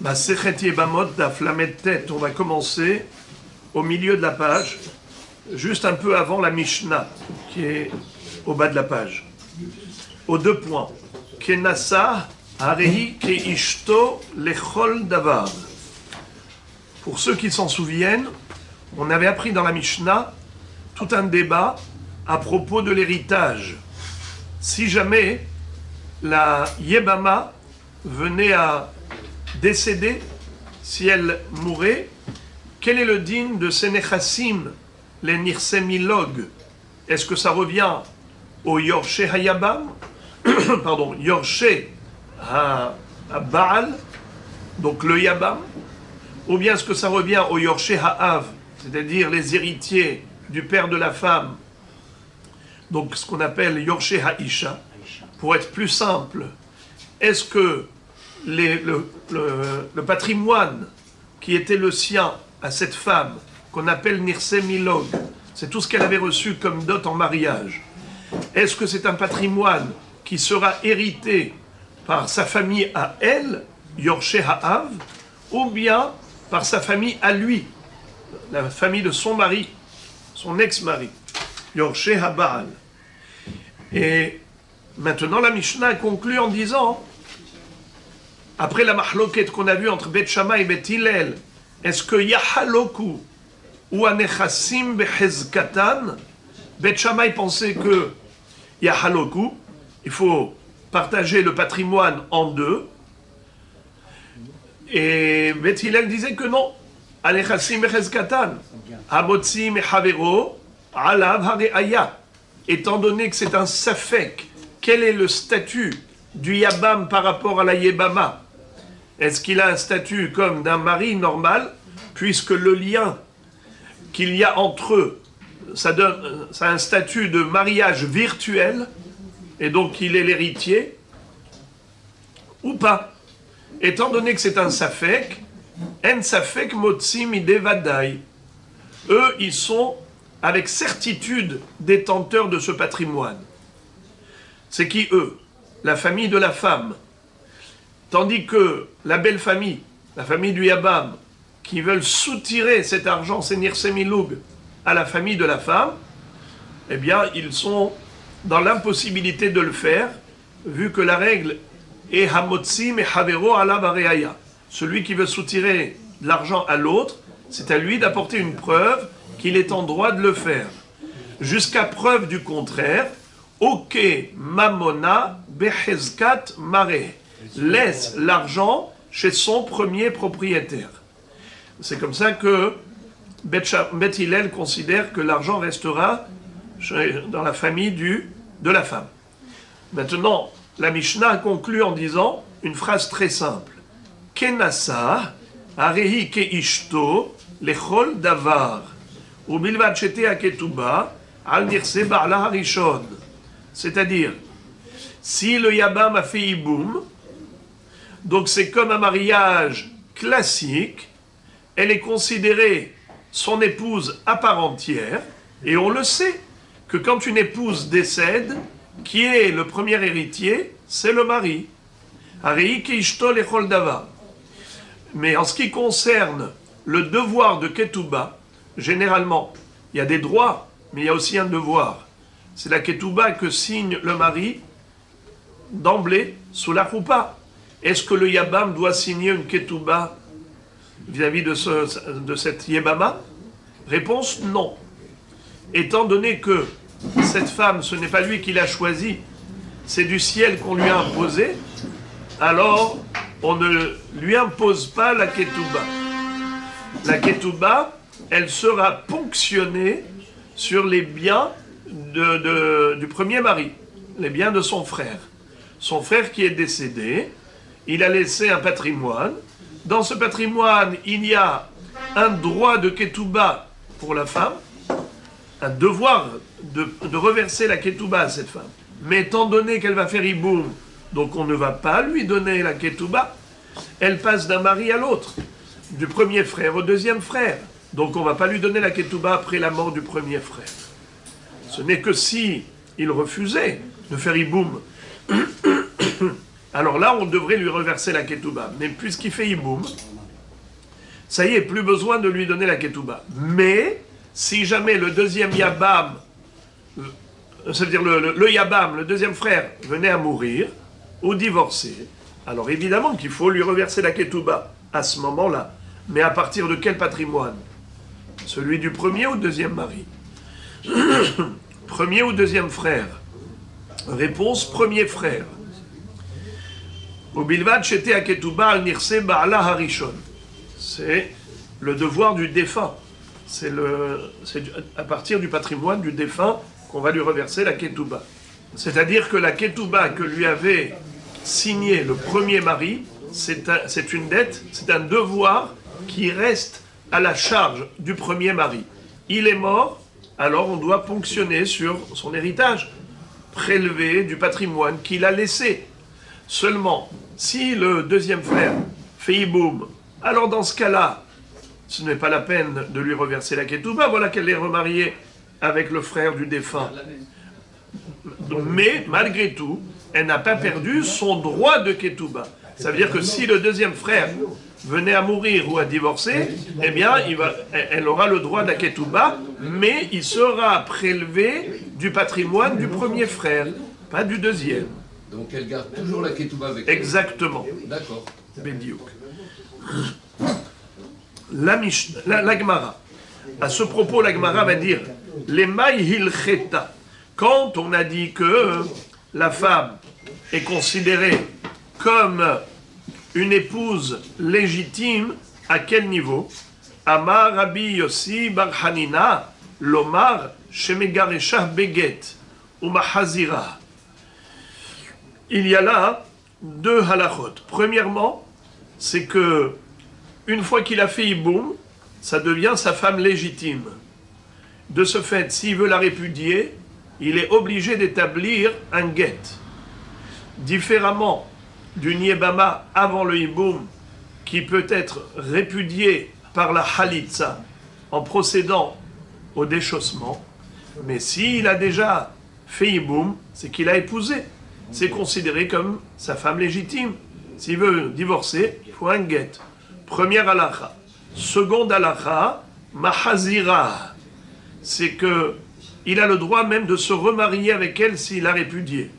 Masechet Yebamot daf lamed tet, on va commencer au milieu de la page, juste un peu avant la Mishnah, qui est au bas de la page. Aux deux points. Kenasa harehi keishto lechol davar. Pour ceux qui s'en souviennent, on avait appris dans la Mishnah tout un débat à propos de l'héritage. Si jamais la Yebama venait à décéder, si elle mourait, quel est le din de ces nechassim, les nirsemilog? Est-ce que ça revient au Yorche Hayabam, pardon, Yorche Baal, donc le Yabam, ou bien est-ce que ça revient au Yorche Ha'av, c'est-à-dire les héritiers du père de la femme, donc ce qu'on appelle Yorche Ha'isha? Pour être plus simple, est-ce que le patrimoine qui était le sien à cette femme, qu'on appelle Nirsemilog, c'est tout ce qu'elle avait reçu comme dot en mariage, est-ce que c'est un patrimoine qui sera hérité par sa famille à elle, Yorche Ha'av, ou bien par sa famille à lui, la famille de son mari, son ex-mari, Yorche Ha'Baal? Et maintenant la Mishnah conclut en disant, après la mahloket qu'on a vue entre Bet Shammai et Bet Hillel, est-ce que Yahaloku ou Anechassim Behezkatan? Bet Shammai pensait que Yahaloku, il faut partager le patrimoine en deux, et Bet Hillel disait que non, Anechassim Behezkatan, Hamotzi Mehavero, Alav Hareaya. Étant donné que c'est un safek, quel est le statut du Yabam par rapport à la Yebama? Est-ce qu'il a un statut comme d'un mari normal, puisque le lien qu'il y a entre eux, ça a un statut de mariage virtuel, et donc il est l'héritier, ou pas? Étant donné que c'est un safek, en safek motzi midevadai. Eux, ils sont avec certitude détenteurs de ce patrimoine. C'est qui eux? La famille de la femme. Tandis que la belle famille, la famille du Yabam, qui veulent soutirer cet argent, c'est Nirsemilug, à la famille de la femme, eh bien, ils sont dans l'impossibilité de le faire, vu que la règle est Hamotzi Mehavero ala Vareaya. Celui qui veut soutirer de l'argent à l'autre, c'est à lui d'apporter une preuve qu'il est en droit de le faire. Jusqu'à preuve du contraire, Ok Mamona Behezkat Mare. Laisse l'argent chez son premier propriétaire. C'est comme ça que Bet Hillel considère que l'argent restera dans la famille de la femme. Maintenant, la Mishnah conclut en disant une phrase très simple. Kenasa, arehi keishto, lechol davar, ubilvad shete aketuba, al nirse ba'la harishon. C'est-à-dire, si le Yabam a fait Iboum, donc c'est comme un mariage classique, elle est considérée son épouse à part entière, et on le sait que quand une épouse décède, qui est le premier héritier? C'est le mari. Mais en ce qui concerne le devoir de Ketouba, généralement, il y a des droits, mais il y a aussi un devoir. C'est la Ketouba que signe le mari d'emblée sous la choupa. Est-ce que le Yabam doit signer une Ketouba vis-à-vis de cette Yebama? Réponse non. Étant donné que cette femme, ce n'est pas lui qui l'a choisie, c'est du ciel qu'on lui a imposé, alors on ne lui impose pas la Ketouba. La Ketouba, elle sera ponctionnée sur les biens du premier mari, les biens de son frère. Son frère qui est décédé, il a laissé un patrimoine. Dans ce patrimoine, il y a un droit de Ketouba pour la femme, un devoir de reverser la Ketouba à cette femme. Mais étant donné qu'elle va faire Iboum, donc on ne va pas lui donner la Ketouba, elle passe d'un mari à l'autre, du premier frère au deuxième frère. Donc on ne va pas lui donner la Ketouba après la mort du premier frère. Ce n'est que si il refusait de faire Iboum alors là, on devrait lui reverser la ketouba. Mais puisqu'il fait hiboum, ça y est, plus besoin de lui donner la ketouba. Mais, si jamais le deuxième yabam, c'est-à-dire le yabam, le deuxième frère, venait à mourir, ou divorcer, alors évidemment qu'il faut lui reverser la ketouba à ce moment-là. Mais à partir de quel patrimoine? Celui du premier ou deuxième mari? Premier ou deuxième frère? Réponse, premier frère. Ubilvad shete haketouba al nirse ba'ala harishon. C'est le devoir du défunt. C'est à partir du patrimoine du défunt qu'on va lui reverser la ketouba. C'est-à-dire que la ketouba que lui avait signée le premier mari, c'est une dette, c'est un devoir qui reste à la charge du premier mari. Il est mort, alors on doit ponctionner sur son héritage, prélever du patrimoine qu'il a laissé. Seulement, si le deuxième frère fait hiboum, alors dans ce cas-là, ce n'est pas la peine de lui reverser la ketouba, voilà qu'elle est remariée avec le frère du défunt. Mais, malgré tout, elle n'a pas perdu son droit de ketouba. Ça veut dire que si le deuxième frère venait à mourir ou à divorcer, eh bien, elle aura le droit de la ketouba, mais il sera prélevé du patrimoine du premier frère, pas du deuxième. Donc elle garde toujours la ketouba avec elle. Exactement. D'accord. Bediouk. La Gemara. À ce propos, la Gemara va dire les maïhilcheta. Quand on a dit que la femme est considérée comme une épouse légitime, à quel niveau? Amar Rabbi Yossi Bar Hanina, Lomar Shemegaresha Beget, ou Mahazira. Il y a là deux halachot. Premièrement, c'est que une fois qu'il a fait hiboum, ça devient sa femme légitime. De ce fait, s'il veut la répudier, il est obligé d'établir un get. Différemment du niébama avant le hiboum, qui peut être répudié par la halitza en procédant au déchaussement, mais s'il a déjà fait hiboum, c'est qu'il a épousé. C'est considéré comme sa femme légitime. S'il veut divorcer, il faut un get. Première halakha. Seconde halakha, mahazira. C'est que il a le droit même de se remarier avec elle s'il a répudié.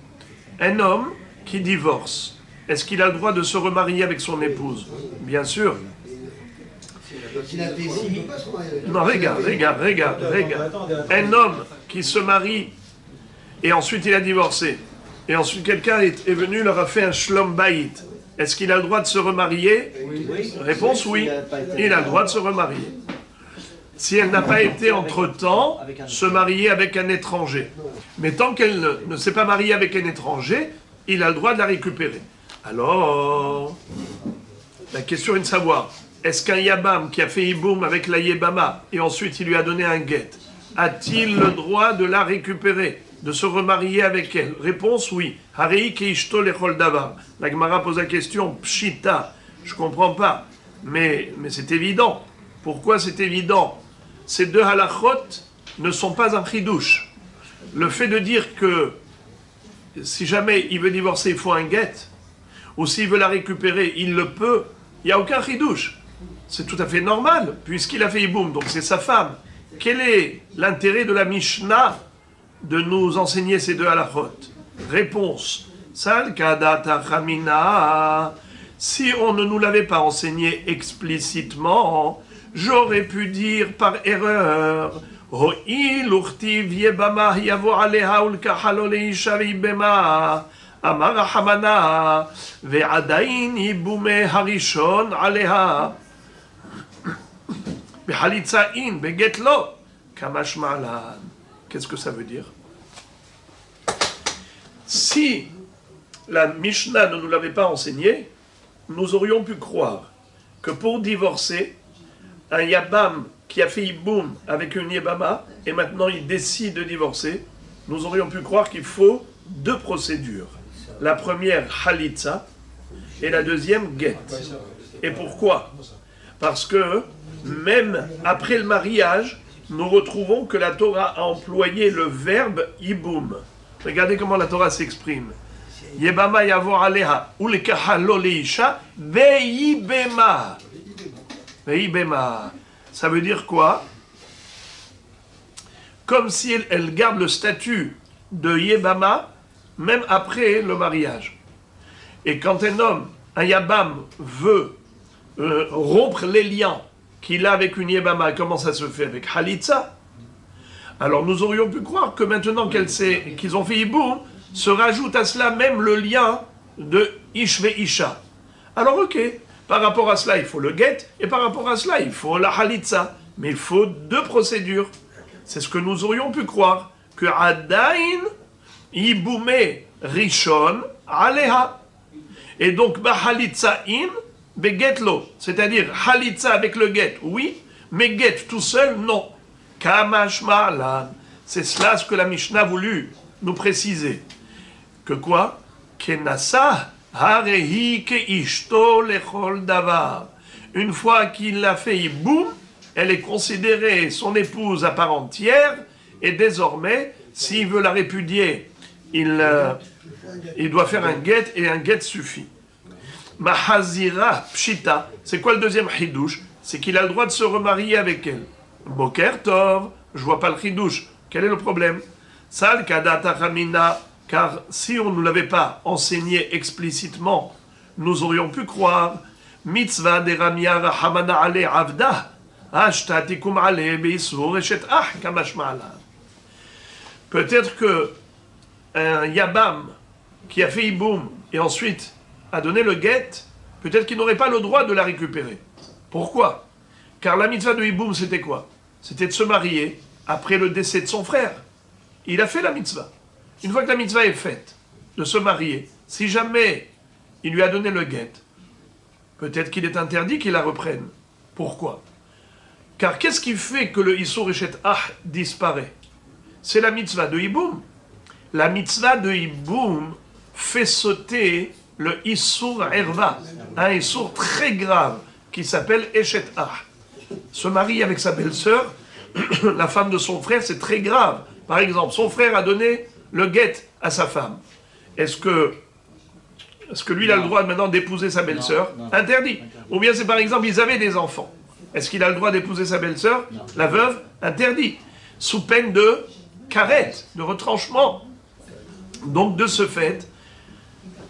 Un homme qui divorce, est-ce qu'il a le droit de se remarier avec son épouse? Bien sûr. Non, regarde. Un homme qui se marie et ensuite il a divorcé, et ensuite quelqu'un est venu, leur a fait un shlom bayit. Est-ce qu'il a le droit de se remarier? Réponse oui. Il a le droit de se remarier. Si elle n'a pas été entre-temps se marier avec un étranger. Mais tant qu'elle ne s'est pas mariée avec un étranger, il a le droit de la récupérer. Alors, la question est de savoir, est-ce qu'un Yabam qui a fait hiboum avec la Yébama et ensuite il lui a donné un get, a-t-il le droit de la récupérer, de se remarier avec elle? Réponse oui. Harei keishto lechol davar. La Gemara pose la question, pshita, je comprends pas, mais c'est évident. Pourquoi c'est évident? Ces deux halachot ne sont pas un chidouche. Le fait de dire que si jamais il veut divorcer, il faut un get, ou s'il veut la récupérer, il le peut, il n'y a aucun chidouche. C'est tout à fait normal, puisqu'il a fait hiboum, donc c'est sa femme. Quel est l'intérêt de la Mishnah de nous enseigner ces deux halachot? Réponse. Sal kadata chamina. Si on ne nous l'avait pas enseigné explicitement, j'aurais pu dire par erreur, Ho'il urtiv yebama yavo aleha ulkahalo leisha veibema, amar hamana, ve'adain hibume harishon aleha, behalitza'in, begetlo, kamash ma'lan. Qu'est-ce que ça veut dire? Si la Mishnah ne nous l'avait pas enseigné, nous aurions pu croire que pour divorcer, un Yabam qui a fait hiboum avec une Yébama, et maintenant il décide de divorcer, nous aurions pu croire qu'il faut deux procédures. La première, Halitza, et la deuxième, Get. Et pourquoi? Parce que même après le mariage, nous retrouvons que la Torah a employé le verbe hiboum. Regardez comment la Torah s'exprime. Yebama yavo aleha, ulekaha lo leisha, veibema. Veibema. Ça veut dire quoi? Comme si elle garde le statut de Yebama, même après le mariage. Et quand un homme, un Yabam, veut rompre les liens qu'il a avec une Yebama, comment ça se fait? Avec Halitza. Alors nous aurions pu croire que maintenant qu'ils ont fait Hiboum, se rajoute à cela même le lien de Ishve Isha. Alors ok, par rapport à cela il faut le get, et par rapport à cela il faut la Halitza. Mais il faut deux procédures. C'est ce que nous aurions pu croire, que Adain Hiboumé Rishon Aleha. Et donc, Halitza in, begetlo, c'est-à-dire Halitza avec le get, oui, mais get tout seul, non. Kamashma lan. C'est cela ce que la Mishnah a voulu nous préciser. Que quoi? Kenasa harehi keishto lechol davar. Une fois qu'il l'a fait Hiboum, elle est considérée son épouse à part entière, et désormais, s'il veut la répudier, il doit faire un get, et un get suffit. Mahazira pshita, c'est quoi le deuxième chidouche? C'est qu'il a le droit de se remarier avec elle. Boker tov, je vois pas le chidouche. Quel est le problème? Sal kadata chamina, car si on ne nous l'avait pas enseigné explicitement, nous aurions pu croire mitzvah de ramia rahamana ale avda, ashtatikum ale beisur eshet ah kamashma. Peut-être que un Yabam qui a fait Hiboum et ensuite a donné le get, peut-être qu'il n'aurait pas le droit de la récupérer. Pourquoi? Car la mitzvah de Hiboum, c'était quoi? C'était de se marier après le décès de son frère. Il a fait la mitzvah. Une fois que la mitzvah est faite, de se marier, si jamais il lui a donné le get, peut-être qu'il est interdit qu'il la reprenne. Pourquoi? Car qu'est-ce qui fait que le Issour Eshet Ah disparaît? C'est la mitzvah de Hiboum. La mitzvah de Hiboum fait sauter le Issour Erva, un Issour très grave qui s'appelle Eshet Ah. Se marier avec sa belle-sœur, la femme de son frère, c'est très grave. Par exemple, son frère a donné le get à sa femme. Est-ce que lui, il a le droit maintenant d'épouser sa belle-sœur? Interdit. Ou bien c'est par exemple, ils avaient des enfants. Est-ce qu'il a le droit d'épouser sa belle-sœur? La veuve? Interdit. Sous peine de karet, de retranchement. Donc de ce fait,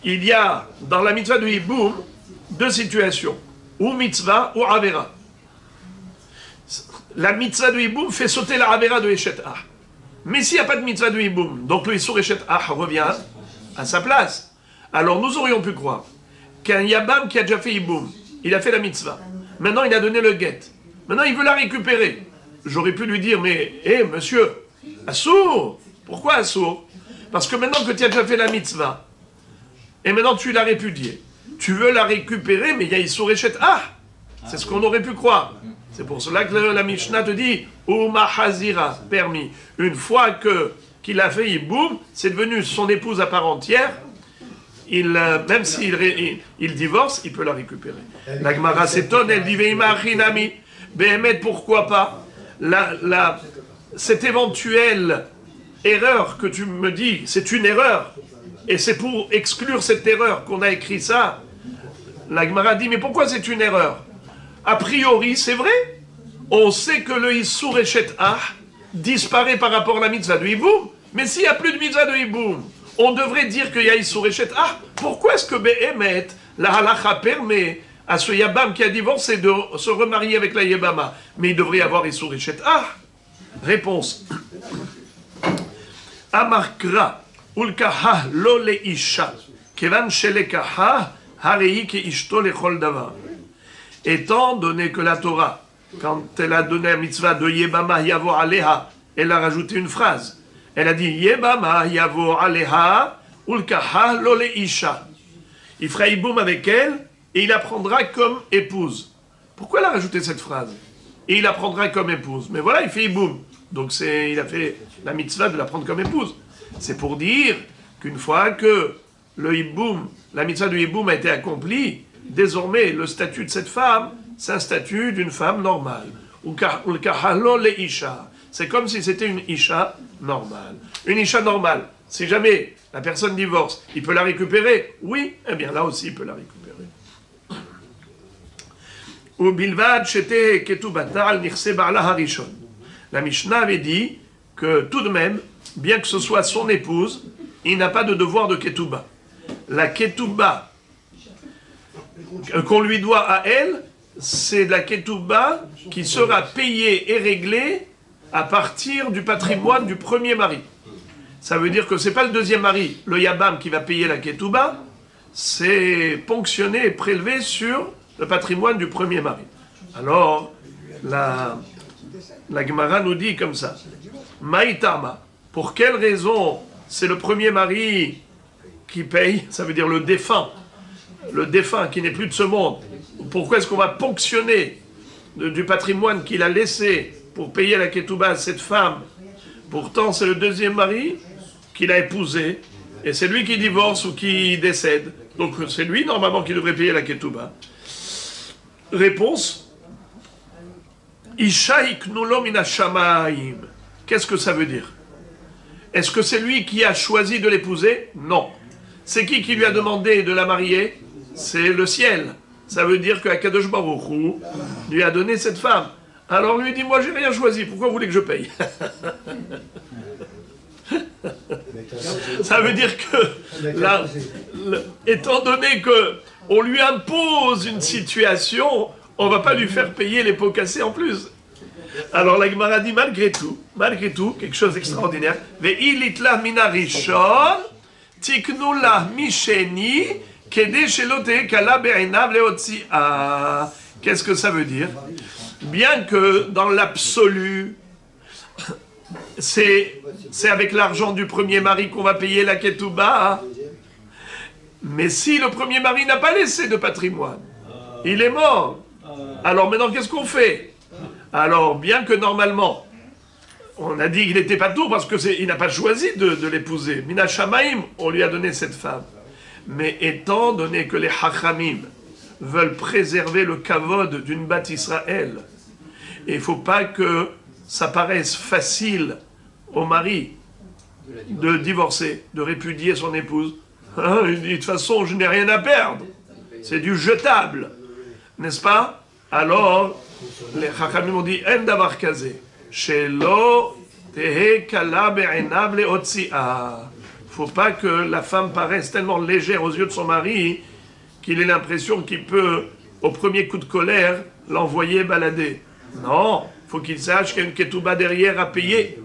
il y a dans la mitzvah de Hiboum deux situations. Ou mitzvah ou avera. La mitzvah de Hiboum fait sauter la avera de Eshet Ah. Mais s'il n'y a pas de mitzvah de Hiboum, donc le Issour Eshet Ah revient à sa place. Alors nous aurions pu croire qu'un Yabam qui a déjà fait Hiboum, il a fait la mitzvah. Maintenant il a donné le get. Maintenant il veut la récupérer. J'aurais pu lui dire, mais, monsieur, Assour, pourquoi Assour? Parce que maintenant que tu as déjà fait la mitzvah, et maintenant tu l'as répudiée, tu veux la récupérer, mais il y a Issour Eshet Ah. C'est ce qu'on aurait pu croire. C'est pour cela que la Mishnah te dit Uma Hazira, permis. Une fois qu'il a fait Hiboum, c'est devenu son épouse à part entière. Même s'il divorce, il peut la récupérer. La Gemara s'étonne, elle dit Veima Achinami. Behemet, pourquoi pas? Cette éventuelle erreur que tu me dis, c'est une erreur. Et c'est pour exclure cette erreur qu'on a écrit ça. La Gemara dit mais pourquoi c'est une erreur? A priori, c'est vrai. On sait que le Issour Eshet Ah disparaît par rapport à la mitzvah de Hiboum. Mais s'il n'y a plus de mitzvah de Hiboum, on devrait dire qu'il y a Issour Eshet Ah. Pourquoi est-ce que Behemet, la halacha permet à ce Yabam qui a divorcé de se remarier avec la Yebama? Mais il devrait y avoir Issour Eshet Ah. Réponse. Amarkra ulkaha lo leisha kevan shelekaha harei ke ishto lechol davar. Étant donné que la Torah, quand elle a donné la mitzvah de Yebama Yavo Aleha, elle a rajouté une phrase. Elle a dit Yebama Yavo Aleha Ulkaha Lo Leisha. Il fera Hiboum avec elle et il la prendra comme épouse. Pourquoi elle a rajouté cette phrase? Et il la prendra comme épouse. Mais voilà, il fait Hiboum. Donc il a fait la mitzvah de la prendre comme épouse. C'est pour dire qu'une fois que le Hiboum, la mitzvah du Hiboum a été accomplie, désormais, le statut de cette femme, c'est un statut d'une femme normale. C'est comme si c'était une isha normale. Une isha normale, Si jamais la personne divorce, il peut la récupérer? Oui, eh bien là aussi, il peut la récupérer. Ou bilvad shete ketubata al nirse ba'ala harishon. La Mishnah avait dit que tout de même, bien que ce soit son épouse, il n'a pas de devoir de ketouba. La ketouba qu'on lui doit à elle, c'est de la ketouba qui sera payée et réglée à partir du patrimoine du premier mari. Ça veut dire que c'est pas le deuxième mari, le Yabam, qui va payer la ketouba, c'est ponctionné et prélevé sur le patrimoine du premier mari. Alors, la Gemara nous dit comme ça, Maïtama, pour quelle raison c'est le premier mari qui paye, ça veut dire le défunt qui n'est plus de ce monde. Pourquoi est-ce qu'on va ponctionner du patrimoine qu'il a laissé pour payer la ketouba à cette femme? Pourtant, c'est le deuxième mari qu'il a épousé, et c'est lui qui divorce ou qui décède. Donc c'est lui, normalement, qui devrait payer la ketouba. Réponse, Isha iknulo mina shamayim. Qu'est-ce que ça veut dire? Est-ce que c'est lui qui a choisi de l'épouser? Non. C'est qui lui a demandé de la marier? C'est le ciel. Ça veut dire qu'Akadosh Baruch Hu lui a donné cette femme. Alors lui dit, moi j'ai rien choisi, pourquoi vous voulez que je paye? Ça veut dire que, là, étant donné qu'on lui impose une situation, on ne va pas lui faire payer les pots cassés en plus. Alors la Gemara dit, malgré tout, quelque chose d'extraordinaire, ve'ilitla mina rishon, tiknula misheni, kede shelote kala be'enav leotzi'a. Qu'est-ce que ça veut dire? Bien que dans l'absolu, c'est avec l'argent du premier mari qu'on va payer la ketouba, mais si le premier mari n'a pas laissé de patrimoine, il est mort. Alors maintenant, qu'est-ce qu'on fait? Alors, bien que normalement, on a dit qu'il n'était pas tout parce qu'il n'a pas choisi de l'épouser. Mina Shamaim, on lui a donné cette femme. Mais étant donné que les Hachamim veulent préserver le kavod d'une Bat Israël, et il ne faut pas que ça paraisse facile au mari de divorcer, de répudier son épouse. Hein, il dit, de toute façon, je n'ai rien à perdre. C'est du jetable. N'est-ce pas? Alors, les Chachamim ont dit, En davar kazé, shelo tehe kala be'enav leotzi'a. Faut pas que la femme paraisse tellement légère aux yeux de son mari qu'il ait l'impression qu'il peut, au premier coup de colère, l'envoyer balader. Non, faut qu'il sache qu'il y a une ketouba derrière à payer.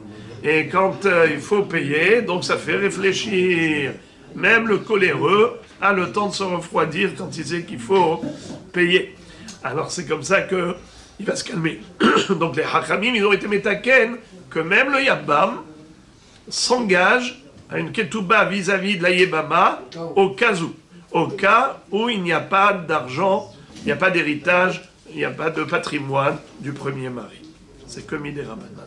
Et quand il faut payer, donc ça fait réfléchir. Même le coléreux a le temps de se refroidir quand il sait qu'il faut payer. Alors c'est comme ça qu'il va se calmer. Donc les Hachamim, ils ont été métaken que même le Yabam s'engage à une ketouba vis-à-vis de la Yébama au cas où il n'y a pas d'argent, il n'y a pas d'héritage, il n'y a pas de patrimoine du premier mari. C'est comme Idé Rabbanan.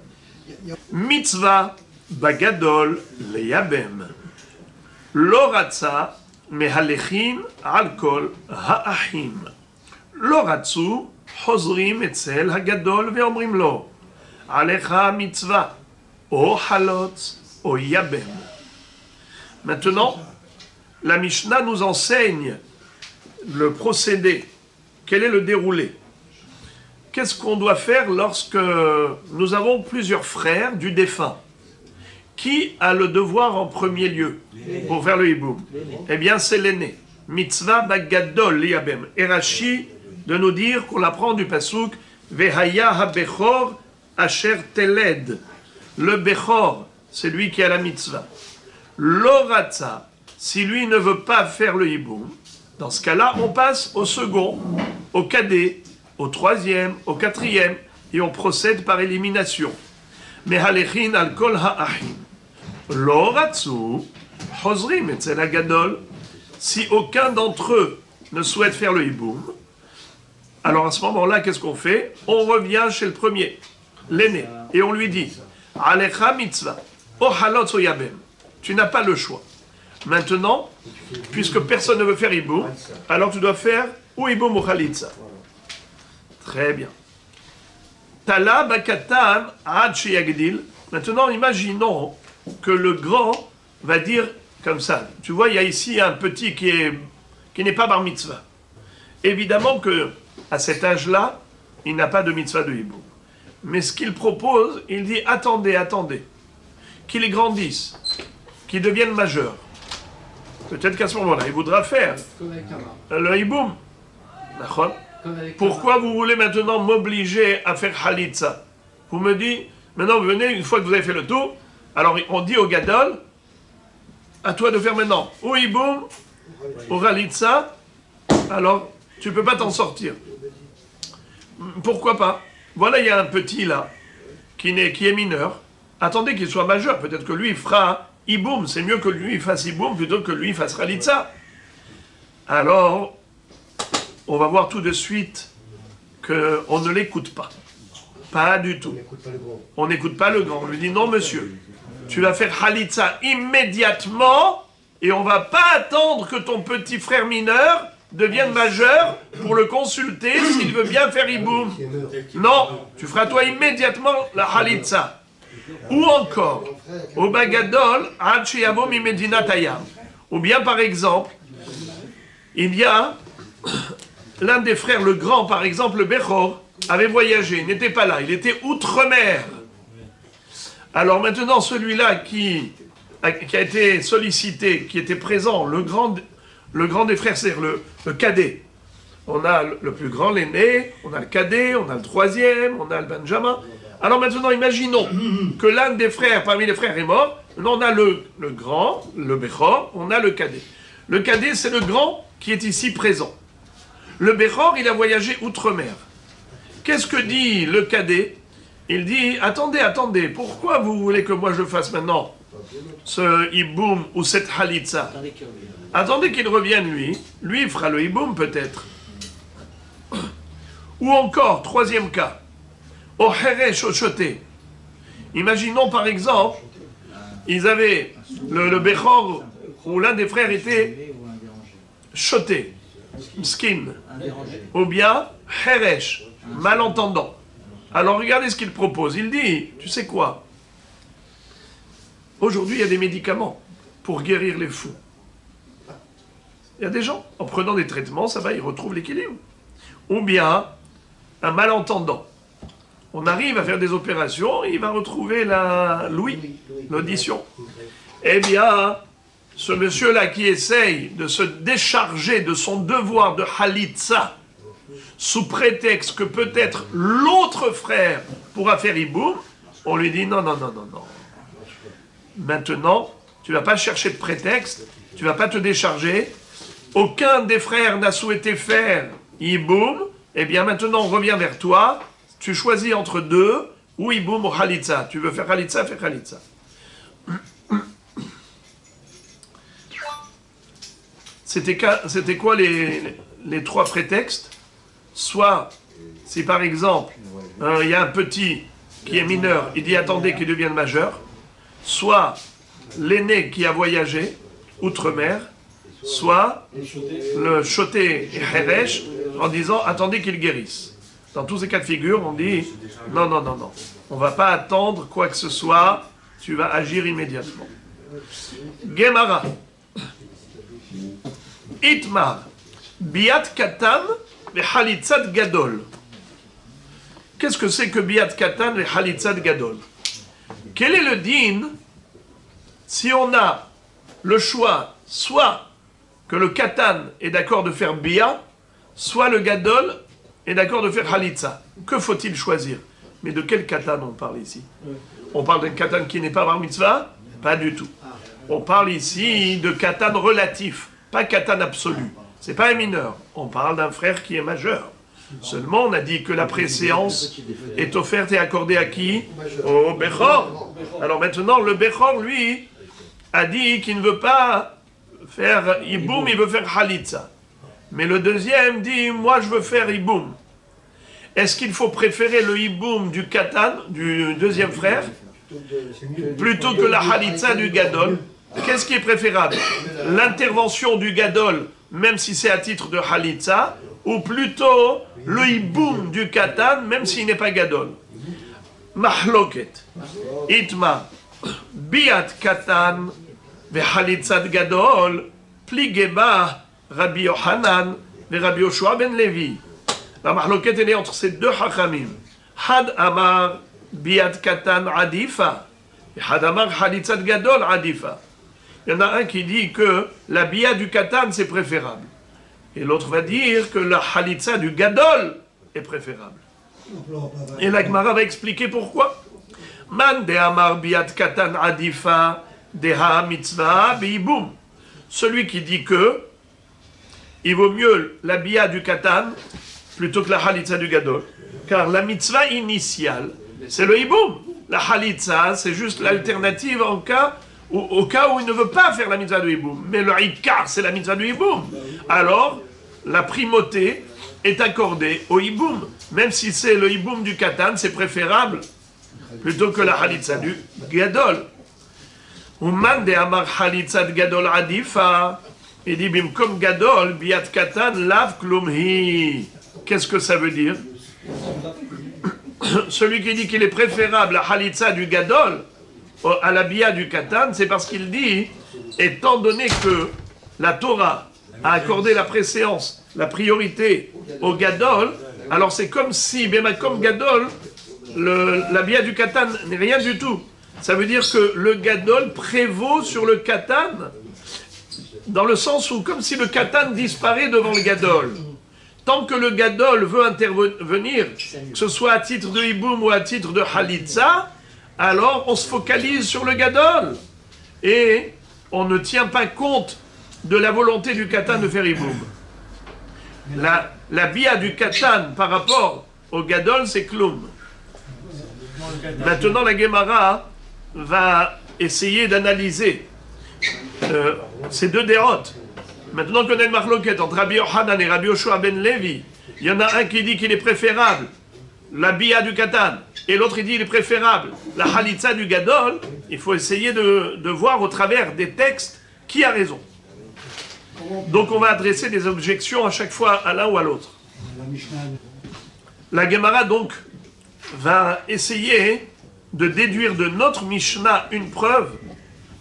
Mitzvah bagadol leyabem. Lo ratza mehalechin al kol ha'achim. Lo ratzu hozrim etzel hagadol ve'omrim lo. Alecha mitzvah o halotz o yabem. Maintenant, la Mishnah nous enseigne le procédé. Quel est le déroulé? Qu'est-ce qu'on doit faire lorsque nous avons plusieurs frères du défunt? Qui a le devoir en premier lieu pour faire le hiboum? Eh bien, c'est l'aîné. Mitzvah bagadol liyabem. Et Rashi de nous dire qu'on apprend du pasouk Vehaya ha-bechor asher teled. Le bechor, c'est lui qui a la mitzvah. L'oratza, si lui ne veut pas faire le hiboum, dans ce cas-là, on passe au second, au cadet, au troisième, au quatrième, et on procède par élimination. Mais halechin al kol ha'achim. Lo ratzu, hozrim etzel hagadol. Si aucun d'entre eux ne souhaite faire le hiboum, alors à ce moment-là, qu'est-ce qu'on fait? On revient chez le premier, l'aîné, et on lui dit, alecha mitzvah, o halotz o yabem. Tu n'as pas le choix. Maintenant, puisque personne ne veut faire hiboum, alors tu dois faire ou hiboum ou chalitza. Très bien. Tala bakatan ad sheyagdil. Maintenant, imaginons que le grand va dire comme ça. Tu vois, il y a ici un petit qui n'est pas bar mitzvah. Évidemment que à cet âge-là, il n'a pas de mitzvah de hiboum. Mais ce qu'il propose, il dit attendez, qu'il grandisse, qu'il devienne majeur. Peut-être qu'à ce moment-là, il voudra faire le hiboum. Pourquoi vous voulez maintenant m'obliger à faire halitza? Vous me dites, maintenant venez, une fois que vous avez fait le tour, alors on dit au gadol, à toi de faire maintenant ou hiboum, ou halitza, alors tu ne peux pas t'en sortir. Pourquoi pas? Voilà, il y a un petit là, qui est mineur. Attendez qu'il soit majeur, peut-être que lui il fera hiboum, c'est mieux que lui il fasse hiboum plutôt que lui il fasse halitza. Alors, on va voir tout de suite qu'on ne l'écoute pas. Pas du tout. On n'écoute pas le grand. On lui dit non monsieur, tu vas faire halitza immédiatement et on ne va pas attendre que ton petit frère mineur devienne majeur pour le consulter s'il veut bien faire hiboum. Non, tu feras toi immédiatement la halitza. Ou encore, au bagadol, ad sheyavo mimedinat hayam. Ou bien par exemple, il y a l'un des frères, le grand par exemple, le Bechor, avait voyagé, il n'était pas là, il était outre-mer. Alors maintenant, celui-là qui a été sollicité, qui était présent, le grand des frères, c'est-à-dire le cadet. On a le plus grand, l'aîné, on a le cadet, on a le troisième, on a le benjamin. Alors maintenant, imaginons que l'un des frères, parmi les frères, est mort. Maintenant, on a le grand, le Bechor, on a le cadet. Le cadet, c'est le grand qui est ici présent. Le Bechor, il a voyagé outre-mer. Qu'est-ce que dit le cadet? Il dit, attendez, pourquoi vous voulez que moi je fasse maintenant ce hiboum ou cette halitza? Attendez qu'il revienne lui il fera le hiboum peut-être. Ou encore, troisième cas, au heresh au choté. Imaginons par exemple, ils avaient le Bechor où l'un des frères était choté, skin, ou bien heresh, malentendant. Alors regardez ce qu'il propose. Il dit, tu sais quoi? Aujourd'hui, il y a des médicaments pour guérir les fous. Il y a des gens, en prenant des traitements, ça va, ils retrouvent l'équilibre. Ou bien, un malentendant. On arrive à faire des opérations, il va retrouver l'ouïe, l'audition. Eh bien, ce monsieur-là qui essaye de se décharger de son devoir de halitza, sous prétexte que peut-être l'autre frère pourra faire hiboum, on lui dit non. Maintenant, tu ne vas pas chercher de prétexte, tu ne vas pas te décharger. Aucun des frères n'a souhaité faire hiboum, eh bien maintenant on revient vers toi, tu choisis entre deux, ou hiboum ou halitza. Tu veux faire halitza, fais halitza. C'était quoi les trois prétextes? Soit, si par exemple, il y a un petit qui est mineur, il dit attendez qu'il devienne majeur, soit l'aîné qui a voyagé, outre-mer, soit le choté et heresh, en disant attendez qu'il guérisse. Dans tous ces cas de figure, on dit non, on ne va pas attendre quoi que ce soit, tu vas agir immédiatement. Gemara. Itmar. Biat katan ve halitzat gadol. Qu'est-ce que c'est que biat katan ve halitzat gadol? Quel est le din si on a le choix, soit que le katan est d'accord de faire bia, soit le gadol est d'accord de faire halitza? Que faut-il choisir? Mais de quel katan on parle ici? On parle d'un katan qui n'est pas bar mitzvah? Pas du tout. On parle ici de katan relatif, pas katan absolu. C'est pas un mineur. On parle d'un frère qui est majeur. Seulement, on a dit que la préséance est offerte et accordée à qui? Au Bechor. Alors maintenant, le Bechor, lui, a dit qu'il ne veut pas faire hiboum, il veut faire halitza. Mais le deuxième dit, moi je veux faire hiboum. Est-ce qu'il faut préférer le hiboum du katan, du deuxième frère, plutôt que la halitza du gadol? Qu'est-ce qui est préférable? L'intervention du gadol, même si c'est à titre de halitza, ou plutôt le hiboum du katan, même s'il n'est pas gadol? Mahloket. Itma. Biat katan. Vechalitzat gadol, pligeba, Rabbi Yochanan, et Rabbi Yoshua ben Levi. La mahloket est née entre ces deux hachamim. Had amar biad katan adifa, et had amar chalitzat gadol adifa. Il y en a un qui dit que la bia du katan c'est préférable. Et l'autre va dire que la chalitza du gadol est préférable. Et la Gemara va expliquer pourquoi. Man de amar biad katan adifa deha mitzvah beibum. Celui qui dit que il vaut mieux la bia du katan plutôt que la chalitza du gadol. Car la mitzvah initiale, c'est le hiboum. La chalitza, c'est juste l'alternative au cas où il ne veut pas faire la mitzvah du hiboum. Mais le ikar, c'est la mitzvah du hiboum. Alors, la primauté est accordée au hiboum. Même si c'est le hiboum du katan, c'est préférable plutôt que la chalitza du gadol. Uman de amar chalitza gadol adifa. Il dit bimkom gadol biat katan lav klumhi. Qu'est-ce que ça veut dire? Celui qui dit qu'il est préférable la chalitza du gadol à la bia du katan, c'est parce qu'il dit, étant donné que la Torah a accordé la préséance, la priorité au gadol, alors c'est comme si, comme gadol, la bia du katan n'est rien du tout. Ça veut dire que le gadol prévaut sur le katan, dans le sens où, comme si le katan disparaît devant le gadol. Tant que le gadol veut intervenir, que ce soit à titre de hiboum ou à titre de chalitza, alors on se focalise sur le gadol. Et on ne tient pas compte de la volonté du katan de faire hiboum. La bia du katan par rapport au gadol, c'est kloum. Maintenant, la Gemara va essayer d'analyser ces deux dérotes. Maintenant qu'on a une marloquette entre Rabbi Yochanan et Rabbi Yoshua ben Levi, il y en a un qui dit qu'il est préférable la bia du katan, et l'autre il dit qu'il est préférable la chalitza du gadol. Il faut essayer de voir au travers des textes qui a raison. Donc on va adresser des objections à chaque fois à l'un ou à l'autre. La Gemara donc va essayer de déduire de notre Mishnah une preuve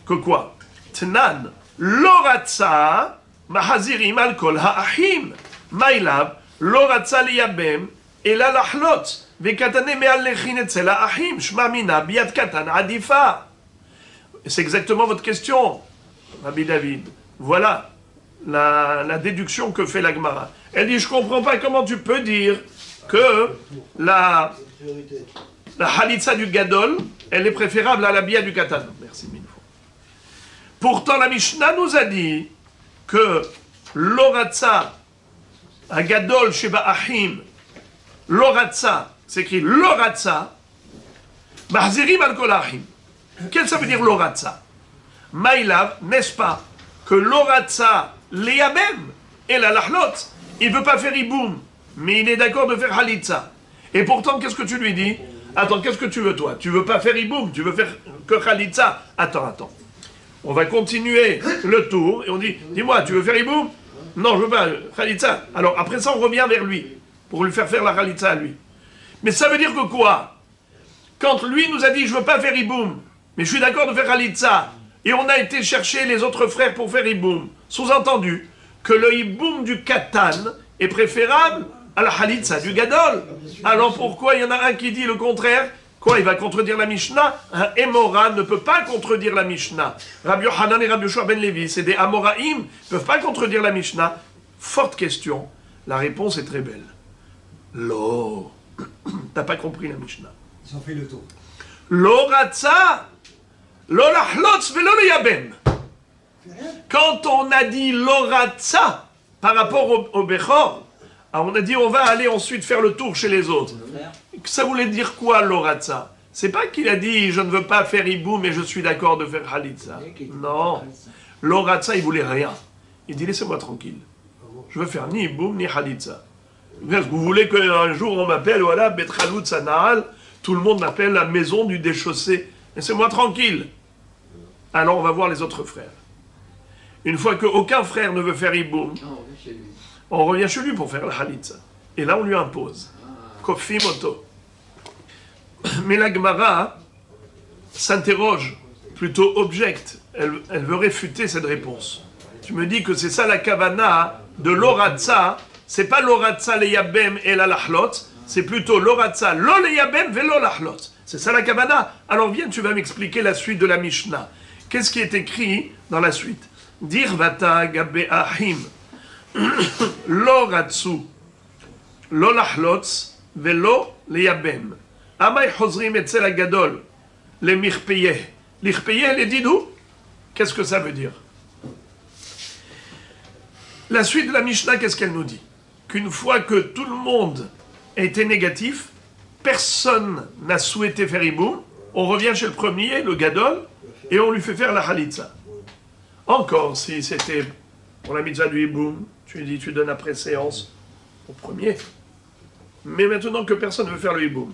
que quoi? Tnan loratza mahazirim al kol ha'achim mailav loratza liyabem ela lachlot vekatane me'al lechin etzel ha'achim shma mina biad katan adifa. C'est exactement votre question, Rabbi David. Voilà la déduction que fait la Gemara. Elle dit, je comprends pas comment tu peux dire que la halitza du gadol, elle est préférable à la bia du katan. Merci mille fois. Pourtant, la Mishnah nous a dit que l'oratza, à gadol sheba achim, l'oratza, c'est écrit l'oratza, mahzirim al kol achim. Qu'est-ce que ça veut dire l'oratza? Maïlav, n'est-ce pas, que l'oratza, l'eyabem, et la lachlot, il ne veut pas faire iboum, mais il est d'accord de faire halitza. Et pourtant, qu'est-ce que tu lui dis? Attends, qu'est-ce que tu veux toi? Tu veux pas faire iboum, tu veux faire que halitza. Attends. On va continuer le tour, et on dit, dis-moi, tu veux faire iboum? Non, je veux pas, halitza. Alors, après ça, on revient vers lui, pour lui faire la halitza à lui. Mais ça veut dire que quoi? Quand lui nous a dit, je veux pas faire iboum, mais je suis d'accord de faire halitza, et on a été chercher les autres frères pour faire hiboum. Sous-entendu que le hiboum du katan est préférable à la halitza du gadol. Alors pourquoi il y en a un qui dit le contraire? Quoi, il va contredire la Mishnah? Un Emora ne peut pas contredire la Mishnah. Rabbi Yochanan et Rabbi Yoshua ben Levi, c'est des Amoraïm, ne peuvent pas contredire la Mishnah. Forte question. La réponse est très belle. Lo. T'as pas compris la Mishnah. Ils ont fait le tour. Lo ratza. Lo lachlotz velo le yabem. Quand on a dit l'oratza par rapport au Bechor, on a dit on va aller ensuite faire le tour chez les autres. Ça voulait dire quoi l'oratza? C'est pas qu'il a dit je ne veux pas faire hiboum mais je suis d'accord de faire halitza. Non. L'oratza il voulait rien. Il dit laissez-moi tranquille. Je veux faire ni hiboum ni halitza. Vous voulez qu'un jour on m'appelle voilà Betralut Sanaal, tout le monde m'appelle la maison du déchaussé. Laissez-moi tranquille. Alors on va voir les autres frères. Une fois qu'aucun frère ne veut faire hiboum, on revient chez lui pour faire la halitza. Et là on lui impose. Kofi moto. Mais la Gemara s'interroge plutôt objecte. Elle veut réfuter cette réponse. Tu me dis que c'est ça la kavana de l'oratza. C'est pas l'oratza le yabem et la lachlot. C'est plutôt l'oratza lo le yabem velo lachlot. C'est ça la kavana. Alors viens, tu vas m'expliquer la suite de la Mishnah. Qu'est-ce qui est écrit dans la suite? Dir vata gabe ahim lo ratzu lo lachlot velo le yabem. Amay chozrim etzel agadol le mirpeyeh. L'irpeyeh les didou. Qu'est-ce que ça veut dire? La suite de la Mishnah, qu'est-ce qu'elle nous dit? Qu'une fois que tout le monde a été négatif, personne n'a souhaité faire Iboum, on revient chez le premier, le Gadol, et on lui fait faire la Halitza. Encore, si c'était pour la mitzvah du Iboum, tu dis, tu donnes après séance au premier. Mais maintenant que personne ne veut faire le Iboum.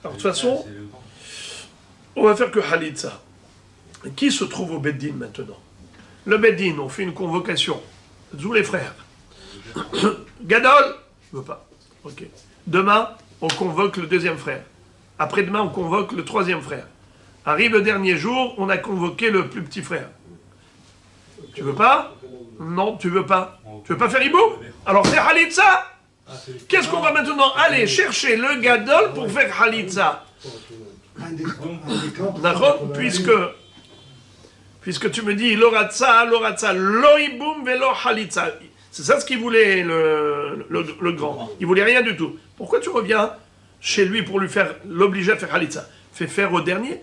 Alors de toute façon, on va faire que Halitza. Qui se trouve au Beddin maintenant? Le Beddin, on fait une convocation. Tous les frères. Gadol, ne veut pas. Ok. Demain, on convoque le deuxième frère. Après-demain, on convoque le troisième frère. Arrive le dernier jour, on a convoqué le plus petit frère. Tu veux pas? Non, tu veux pas. Tu veux pas faire Iboum? Alors fais Halitza. Qu'est-ce qu'on va maintenant aller chercher le Gadol pour faire Halitza? D'accord? Puisque tu me dis l'oratza, lo iboum velo halitza. C'est ça ce qu'il voulait le grand. Il voulait rien du tout. Pourquoi tu reviens chez lui pour lui faire l'obliger à faire halitza? Fais faire au dernier.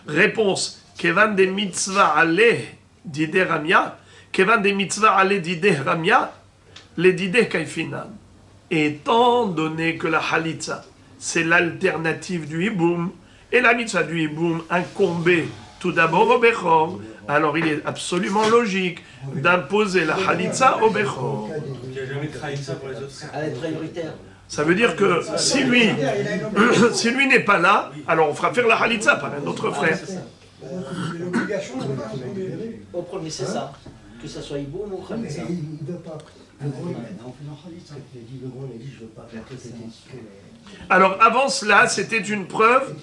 Réponse. Kevan de mitzvah ale dide ramya. Kevan de mitzvah ale dide ramya. Les dide kaifinan. Étant donné que la halitza, c'est l'alternative du hiboum, et la mitzvah du hiboum incombée tout d'abord au Bechor, alors il est absolument logique d'imposer la Halitza au Bechor. Ça veut dire que si lui n'est pas là, alors on fera faire la Halitza par un autre frère. Au premier, c'est ça. Que ça soit Iboum ou Halitza. Alors avant cela, c'était une preuve.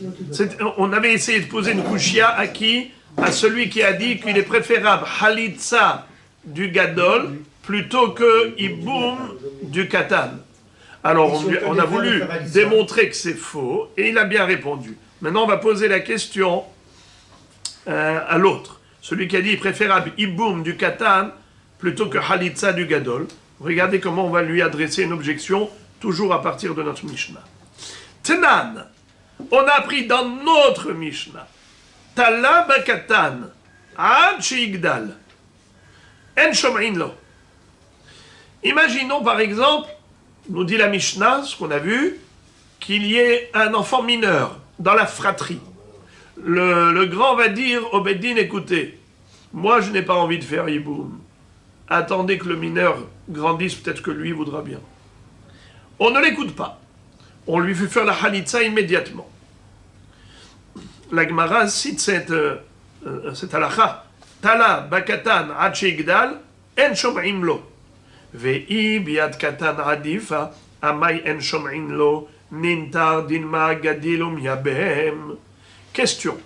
On avait essayé de poser une kouchia à qui? À celui qui a dit qu'il est préférable Halitza du Gadol plutôt que Iboum du Katan. Alors on a voulu démontrer que c'est faux et il a bien répondu. Maintenant on va poser la question à l'autre. Celui qui a dit préférable Iboum du Katan plutôt que Halitza du Gadol. Regardez comment on va lui adresser une objection, toujours à partir de notre Mishnah. Tenan, on a appris dans notre Mishnah, Tala bakatan, ad sheigdal, en shom'in lo. Imaginons par exemple, nous dit la Mishnah, ce qu'on a vu, qu'il y ait un enfant mineur dans la fratrie. Le grand va dire au Beddin, écoutez, moi je n'ai pas envie de faire Iboum. Attendez que le mineur grandisse, peut-être que lui voudra bien. On ne l'écoute pas. On lui fait faire la Halitza immédiatement. La Gemara cite cette halakha. Tala bakatan ad sheigdal en shom'im lo. Ve'i biad katan adifa amay en shom'in lo nintar dinma gadilum yabem. Question.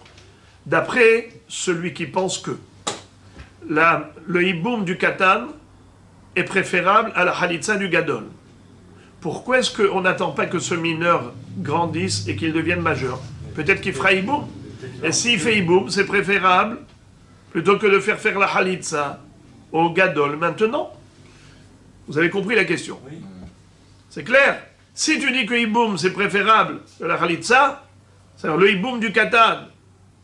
D'après celui qui pense que le hiboum du katan est préférable à la halitza du gadol. Pourquoi est-ce qu'on n'attend pas que ce mineur grandisse et qu'il devienne majeur? Peut-être qu'il fera hiboum. Et s'il fait hiboum, c'est préférable, plutôt que de faire la halitza au gadol maintenant. Vous avez compris la question? C'est clair? Si tu dis que hiboum c'est préférable à la halitza, c'est-à-dire le hiboum du katan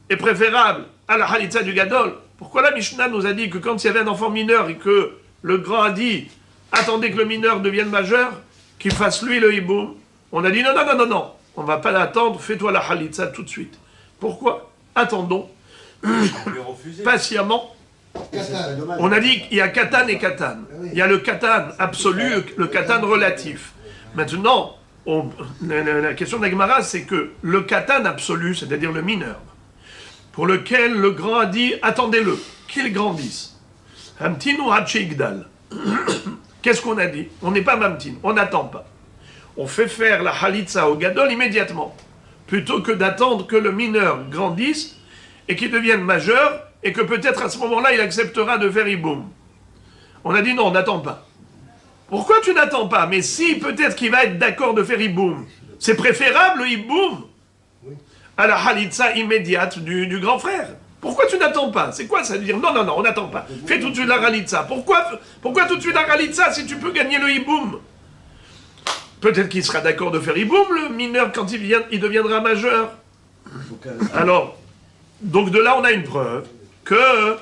est préférable à la halitza du gadol, pourquoi la Mishnah nous a dit que quand il y avait un enfant mineur et que le grand a dit attendez que le mineur devienne majeur, qu'il fasse lui le hiboum, on a dit non, on ne va pas l'attendre, fais-toi la halitza tout de suite. Pourquoi? Attendons, patiemment. On a dit qu'il y a katan et katan. Il y a le katan absolu, le katan relatif. Maintenant, la question de la Gemara, c'est que le katan absolu, c'est-à-dire le mineur, pour lequel le grand a dit attendez-le, qu'il grandisse. Hamtinu ad sheigdal. Qu'est-ce qu'on a dit? On n'est pas mamtin, on n'attend pas. On fait faire la halitza au gadol immédiatement, plutôt que d'attendre que le mineur grandisse et qu'il devienne majeur, et que peut-être à ce moment-là, il acceptera de faire Iboum. On a dit non, on n'attend pas. Pourquoi tu n'attends pas? Mais si peut-être qu'il va être d'accord de faire Iboum, c'est préférable le Iboum à la Halitza immédiate du grand frère. Pourquoi tu n'attends pas? C'est quoi ça veut dire? Non, non, non, on n'attend pas. Fais tout de suite la Halitza. Pourquoi tout de suite la Halitza si tu peux gagner le Iboum? Peut-être qu'il sera d'accord de faire Iboum, le mineur, quand il deviendra majeur. Alors, donc de là, on a une preuve que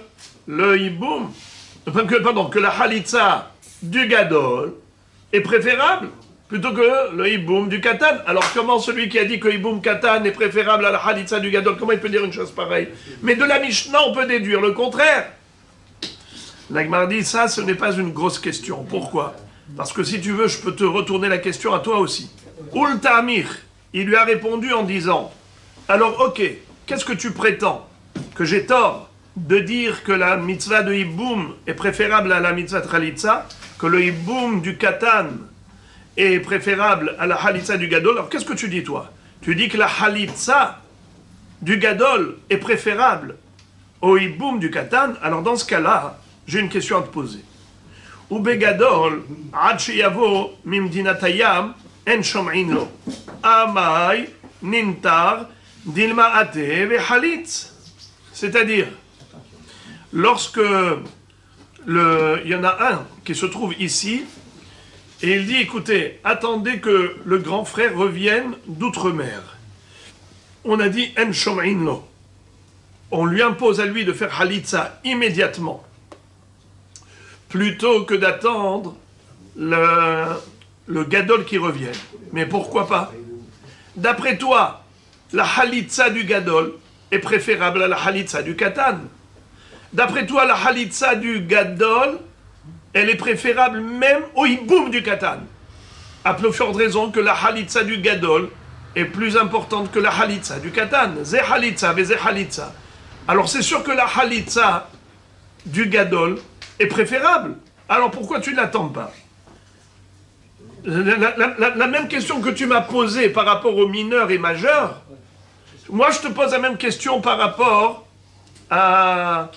le Iboum, que la Halitza du Gadol est préférable plutôt que le Iboum du Katan. Alors comment celui qui a dit que Iboum Katan est préférable à la Halitza du Gadol, comment il peut dire une chose pareille? Mais de la Mishnah, on peut déduire le contraire. La Gemara dit, ça, ce n'est pas une grosse question. Pourquoi? Parce que si tu veux, je peux te retourner la question à toi aussi. Ul Ta'amir, il lui a répondu en disant, alors ok, qu'est-ce que tu prétends? Que j'ai tort de dire que la mitzvah de Iboum est préférable à la mitzvah de Halitza, que le Iboum du Katan est préférable à la Halitza du Gadol. Alors qu'est-ce que tu dis toi? Tu dis que la Halitza du Gadol est préférable au Iboum du Katan. Alors dans ce cas-là, j'ai une question à te poser. Ubegadol, ad sheyavo mimdinatayam, en shom'in lo. Amai, nintar, dilma ate ve halitz. C'est-à-dire, lorsque il y en a un qui se trouve ici, et il dit, écoutez, attendez que le grand frère revienne d'outre-mer. On a dit, en shom'in lo. On lui impose à lui de faire halitza immédiatement, plutôt que d'attendre le gadol qui revienne. Mais pourquoi pas? D'après toi, la halitza du gadol est préférable à la halitza du katan. D'après toi, la halitza du gadol, elle est préférable même au hiboum du katan. À plus forte raison que la halitza du gadol est plus importante que la halitza du katan. Ze halitza, ve ze halitza. Alors c'est sûr que la halitza du gadol est préférable. Alors pourquoi tu ne l'attends pas? La même question que tu m'as posée par rapport aux mineurs et majeurs, moi je te pose la même question par rapport à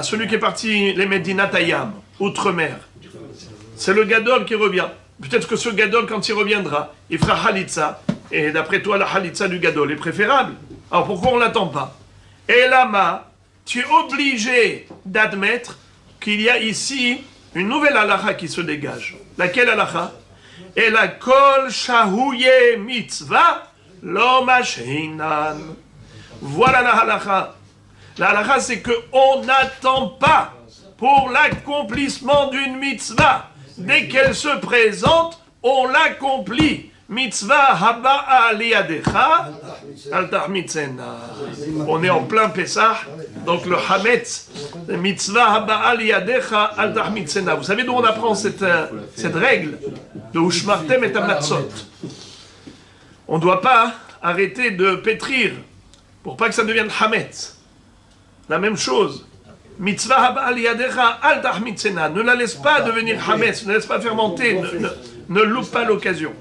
celui qui est parti, les Medinatayam, outre-mer. C'est le gadol qui revient. Peut-être que ce gadol, quand il reviendra, il fera halitza. Et d'après toi, la halitza du gadol est préférable. Alors pourquoi on ne l'attend pas? Et lama, tu es obligé d'admettre qu'il y a ici une nouvelle halakha qui se dégage. Laquelle halakha? Et la kol shahouye mitzvah lo masheinan. Voilà la halakha. La halakha, c'est qu'on n'attend pas pour l'accomplissement d'une mitzvah. Dès qu'elle se présente, on l'accomplit. Mitzvah haba'a liyadecha al tahmitzena. On est en plein Pessah, donc le Hametz, mitzvah haba'a liyadecha al tahmitzena. Vous savez d'où on apprend cette règle de Ushmartem et Amatzot? On ne doit pas arrêter de pétrir pour pas que ça devienne Hametz. La même chose. Mitzvah haba'a liyadecha al tahmitzena. Ne la laisse pas devenir Hametz, ne laisse pas fermenter, ne loupe pas l'occasion.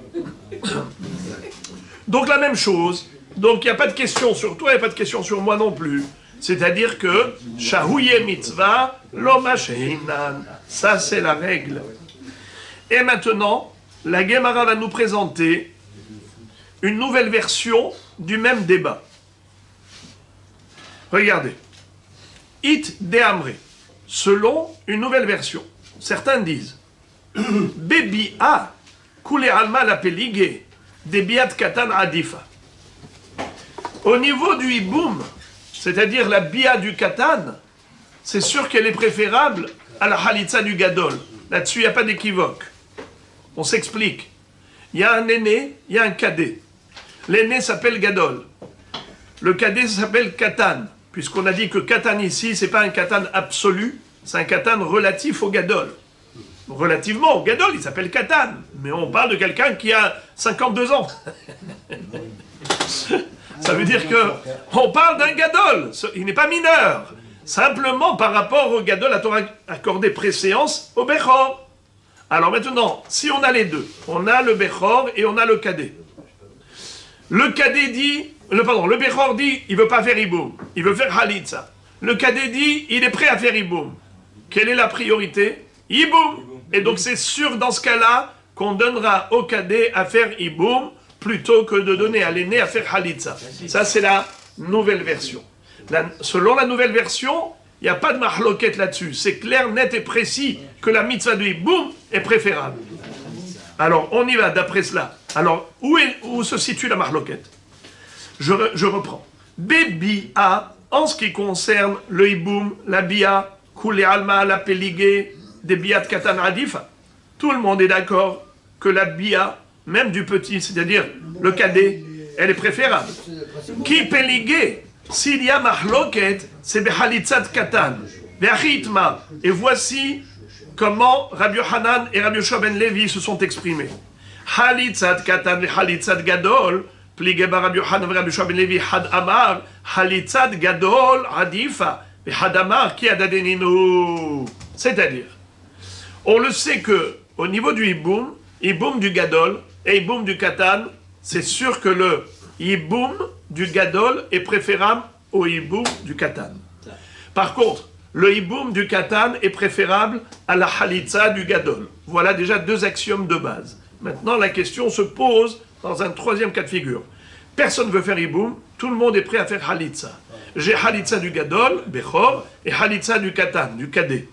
Donc la même chose, donc il n'y a pas de question sur toi, il n'y a pas de question sur moi non plus. C'est-à-dire que Shahouye mitzvah, loma sheinan. Ça c'est la règle. Et maintenant, la Gemara va nous présenter une nouvelle version du même débat. Regardez. It de Amre. Selon une nouvelle version. Certains disent Bébi a Koulé alma la peligé, des biat katan adifa. Au niveau du hiboum, c'est-à-dire la bia du katan, c'est sûr qu'elle est préférable à la halitza du gadol. Là-dessus, il n'y a pas d'équivoque. On s'explique. Il y a un aîné, il y a un cadet. L'aîné s'appelle gadol. Le cadet s'appelle katan, puisqu'on a dit que katan ici, c'est pas un katan absolu, c'est un katan relatif au gadol. Relativement au gadol, il s'appelle Katan. Mais on parle de quelqu'un qui a 52 ans. Ça veut dire que on parle d'un gadol. Il n'est pas mineur. Simplement, par rapport au gadol, la Torah a accordé préséance au Bechor. Alors maintenant, si on a les deux, on a le Bechor et on a le cadet. Le cadet dit, le Bechor dit, il veut pas faire Iboum, il veut faire Halitza. Le cadet dit, il est prêt à faire Iboum. Quelle est la priorité? Iboum. Et donc c'est sûr dans ce cas-là qu'on donnera au cadet à faire Iboum plutôt que de donner à l'aîné à faire Halitza. Ça c'est la nouvelle version. Selon la nouvelle version, il n'y a pas de mahloket là-dessus. C'est clair, net et précis que la mitzvah du Iboum est préférable. Alors on y va d'après cela. Alors où se situe la mahloket? Je reprends. Bebia, en ce qui concerne le Iboum, la Bia, Koulé Alma, la Péligé, des Biat Katan Adifa, tout le monde est d'accord que la Bia, même du petit, c'est-à-dire le cadet, elle est préférable. Qui Péligé, s'il y a mahloket, c'est Behalitzat Katan, Beachitma. Et voici comment Rabbi Yochanan et Rabbi Yoshua ben Levi se sont exprimés. Halitzat Katan ve Halitzat Gadol, Pligé bar Rabbi Yochanan et Rabbi Yoshua ben Levi, Had Amar, Halitzat Gadol Adifa, et Had Amar Ki Adadeninu. C'est-à-dire, on le sait que au niveau du Iboum du Gadol et Iboum du Katan, c'est sûr que le Iboum du Gadol est préférable au Iboum du Katan. Par contre, le Iboum du Katan est préférable à la Halitza du Gadol. Voilà déjà deux axiomes de base. Maintenant, la question se pose dans un troisième cas de figure. Personne ne veut faire Iboum, tout le monde est prêt à faire Halitza. J'ai Halitza du Gadol, Bechor, et Halitza du Katan, du Cadet.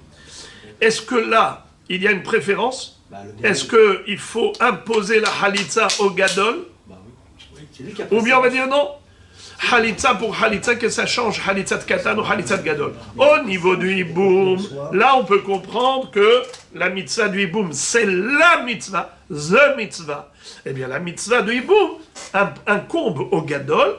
Est-ce que là, il y a une préférence? Est-ce qu'il faut imposer la Halitza au Gadol? Ou bien on va dire non? Halitza pour Halitza, que ça change Halitza de Katan ou Halitza de Gadol. Au niveau du Iboum, là on peut comprendre que la mitzvah du Iboum, c'est la mitzvah, the mitzvah. Eh bien la mitzvah du Iboum incombe au Gadol.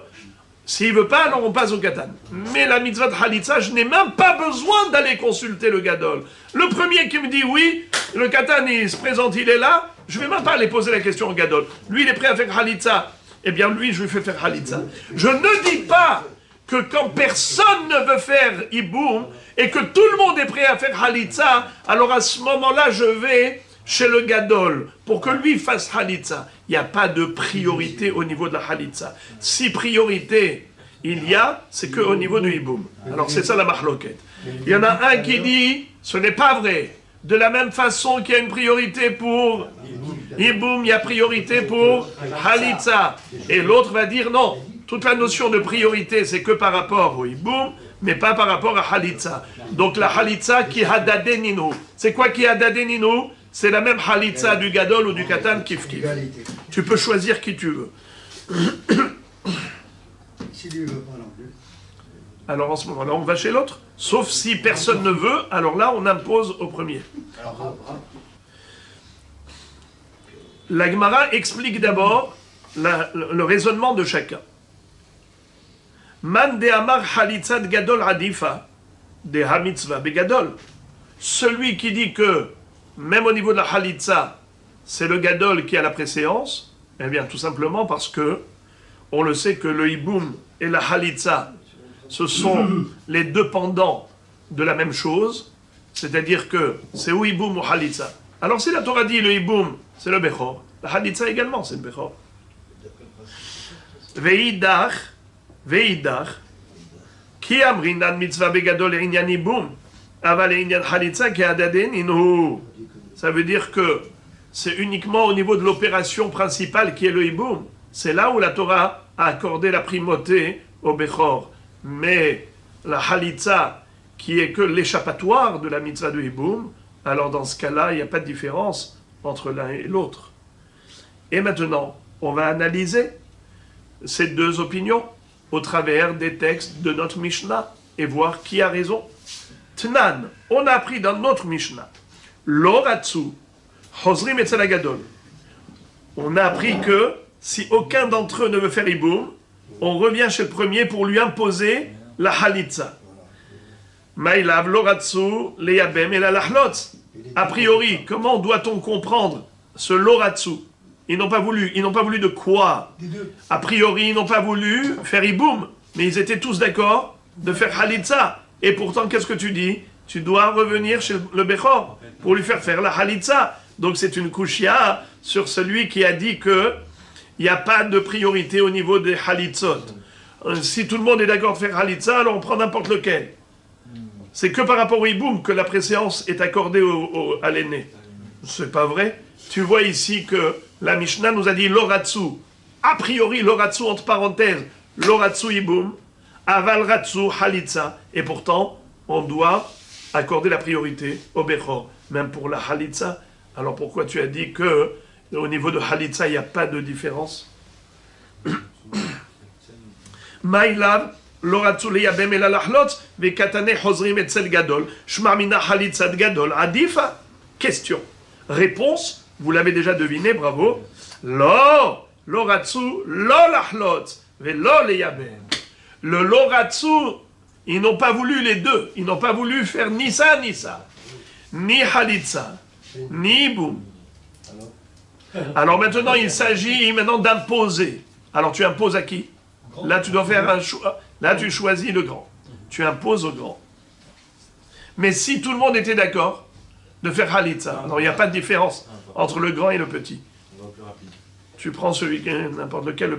S'il ne veut pas, alors on passe au Katan. Mais la mitzvah de Halitza, je n'ai même pas besoin d'aller consulter le Gadol. Le premier qui me dit oui, le Katan il se présente, il est là, je ne vais même pas aller poser la question au Gadol. Lui il est prêt à faire Halitza. Eh bien, lui, je lui fais faire Halitza. Je ne dis pas que quand personne ne veut faire Iboum et que tout le monde est prêt à faire Halitza, alors à ce moment-là, je vais chez le Gadol pour que lui fasse Halitza. Il n'y a pas de priorité au niveau de la Halitza. Si priorité il y a, c'est qu'au niveau du Iboum. Alors, c'est ça la mahloket. Il y en a un qui dit, ce n'est pas vrai. De la même façon qu'il y a une priorité pour Iboum, il y a priorité pour Halitza. Et l'autre va dire non. Toute la notion de priorité, c'est que par rapport au Iboum, mais pas par rapport à Halitza. Donc la Halitza qui hadadeninu. C'est quoi qui hadadeninu? C'est la même Halitza du Gadol ou du Katan kif kif. Tu peux choisir qui tu veux. Si lui veut pas non plus. Alors en ce moment-là, on va chez l'autre. Sauf si personne ne veut, alors là, on impose au premier. La Gemara explique d'abord le raisonnement de chacun. Man de amar halitzat gadol adifa de hamitzvah begadol. Celui qui dit que, même au niveau de la halitza, c'est le gadol qui a la préséance, eh bien tout simplement parce que on le sait que le hiboum et la halitza, ce sont les deux pendants de la même chose, c'est-à-dire que c'est ou hiboum ou halitza. Alors si la Torah dit le hiboum, c'est le bechor, la halitza également c'est le bechor. Veidach, ki amrinan mitzvah begadol et inyan hiboum, aval et inyan halitza ki adaden inhu. Ça veut dire que c'est uniquement au niveau de l'opération principale qui est le hiboum. C'est là où la Torah a accordé la primauté au bechor. Mais la halitza, qui est que l'échappatoire de la mitzvah de hiboum, alors dans ce cas-là, il n'y a pas de différence entre l'un et l'autre. Et maintenant, on va analyser ces deux opinions au travers des textes de notre Mishnah et voir qui a raison. Tnan, on a appris dans notre Mishnah, Loratsu, Hozrim etzel hagadol. On a appris que si aucun d'entre eux ne veut faire hiboum, on revient chez le premier pour lui imposer la halitza. Maïlav loratsu leyabem et la lahlot. A priori, comment doit-on comprendre ce loratsu? Ils n'ont pas voulu de quoi? A priori, ils n'ont pas voulu faire hiboum, mais ils étaient tous d'accord de faire halitza. Et pourtant, qu'est-ce que tu dis? Tu dois revenir chez le bechor pour lui faire la halitza. Donc c'est une kushia sur celui qui a dit que il n'y a pas de priorité au niveau des halitzot. Si tout le monde est d'accord de faire Halitza, alors on prend n'importe lequel. C'est que par rapport au Hiboum que la préséance est accordée à l'aîné. C'est pas vrai. Tu vois ici que la Mishnah nous a dit Loratsu. A priori, Loratsu, entre parenthèses, Loratsu Hiboum, Aval Ratsu Halitza. Et pourtant, on doit accorder la priorité au Bechor, même pour la Halitza. Alors pourquoi tu as dit que au niveau de Halitza, il n'y a pas de différence? Maïlav, Loratsu leyabem el alachlot, vekatane hozrim etzel gadol, shmamina Halitzat gadol, adifa. Question. Réponse, vous l'avez déjà deviné, bravo. Lo, Loratsu, lo lachlot, velo leyabem. Le Loratsu, ils n'ont pas voulu les deux. Ils n'ont pas voulu faire ni ça, ni Halitza, ni Hiboum. Alors maintenant, il s'agit d'imposer. Alors tu imposes à qui? Là, tu dois faire un choix. Là, tu choisis le grand. Tu imposes au grand. Mais si tout le monde était d'accord de faire Halitza, alors il n'y a pas de différence entre le grand et le petit. Tu prends celui n'importe lequel le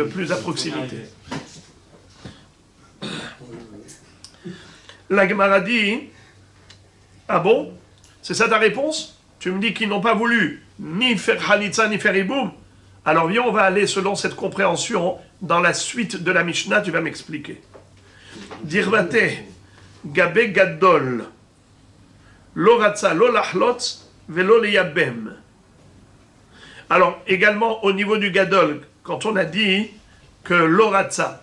plus à proximité. La Gemara dit, ah bon? C'est ça ta réponse? Tu me dis qu'ils n'ont pas voulu ni faire Halitza ni faire Hiboum. Alors viens, on va aller selon cette compréhension dans la suite de la Mishnah, tu vas m'expliquer. Dirvate, Gabe Gadol, Loratza, Lolachlot, Velo Leyabem. Alors également au niveau du Gadol, quand on a dit que Loratza,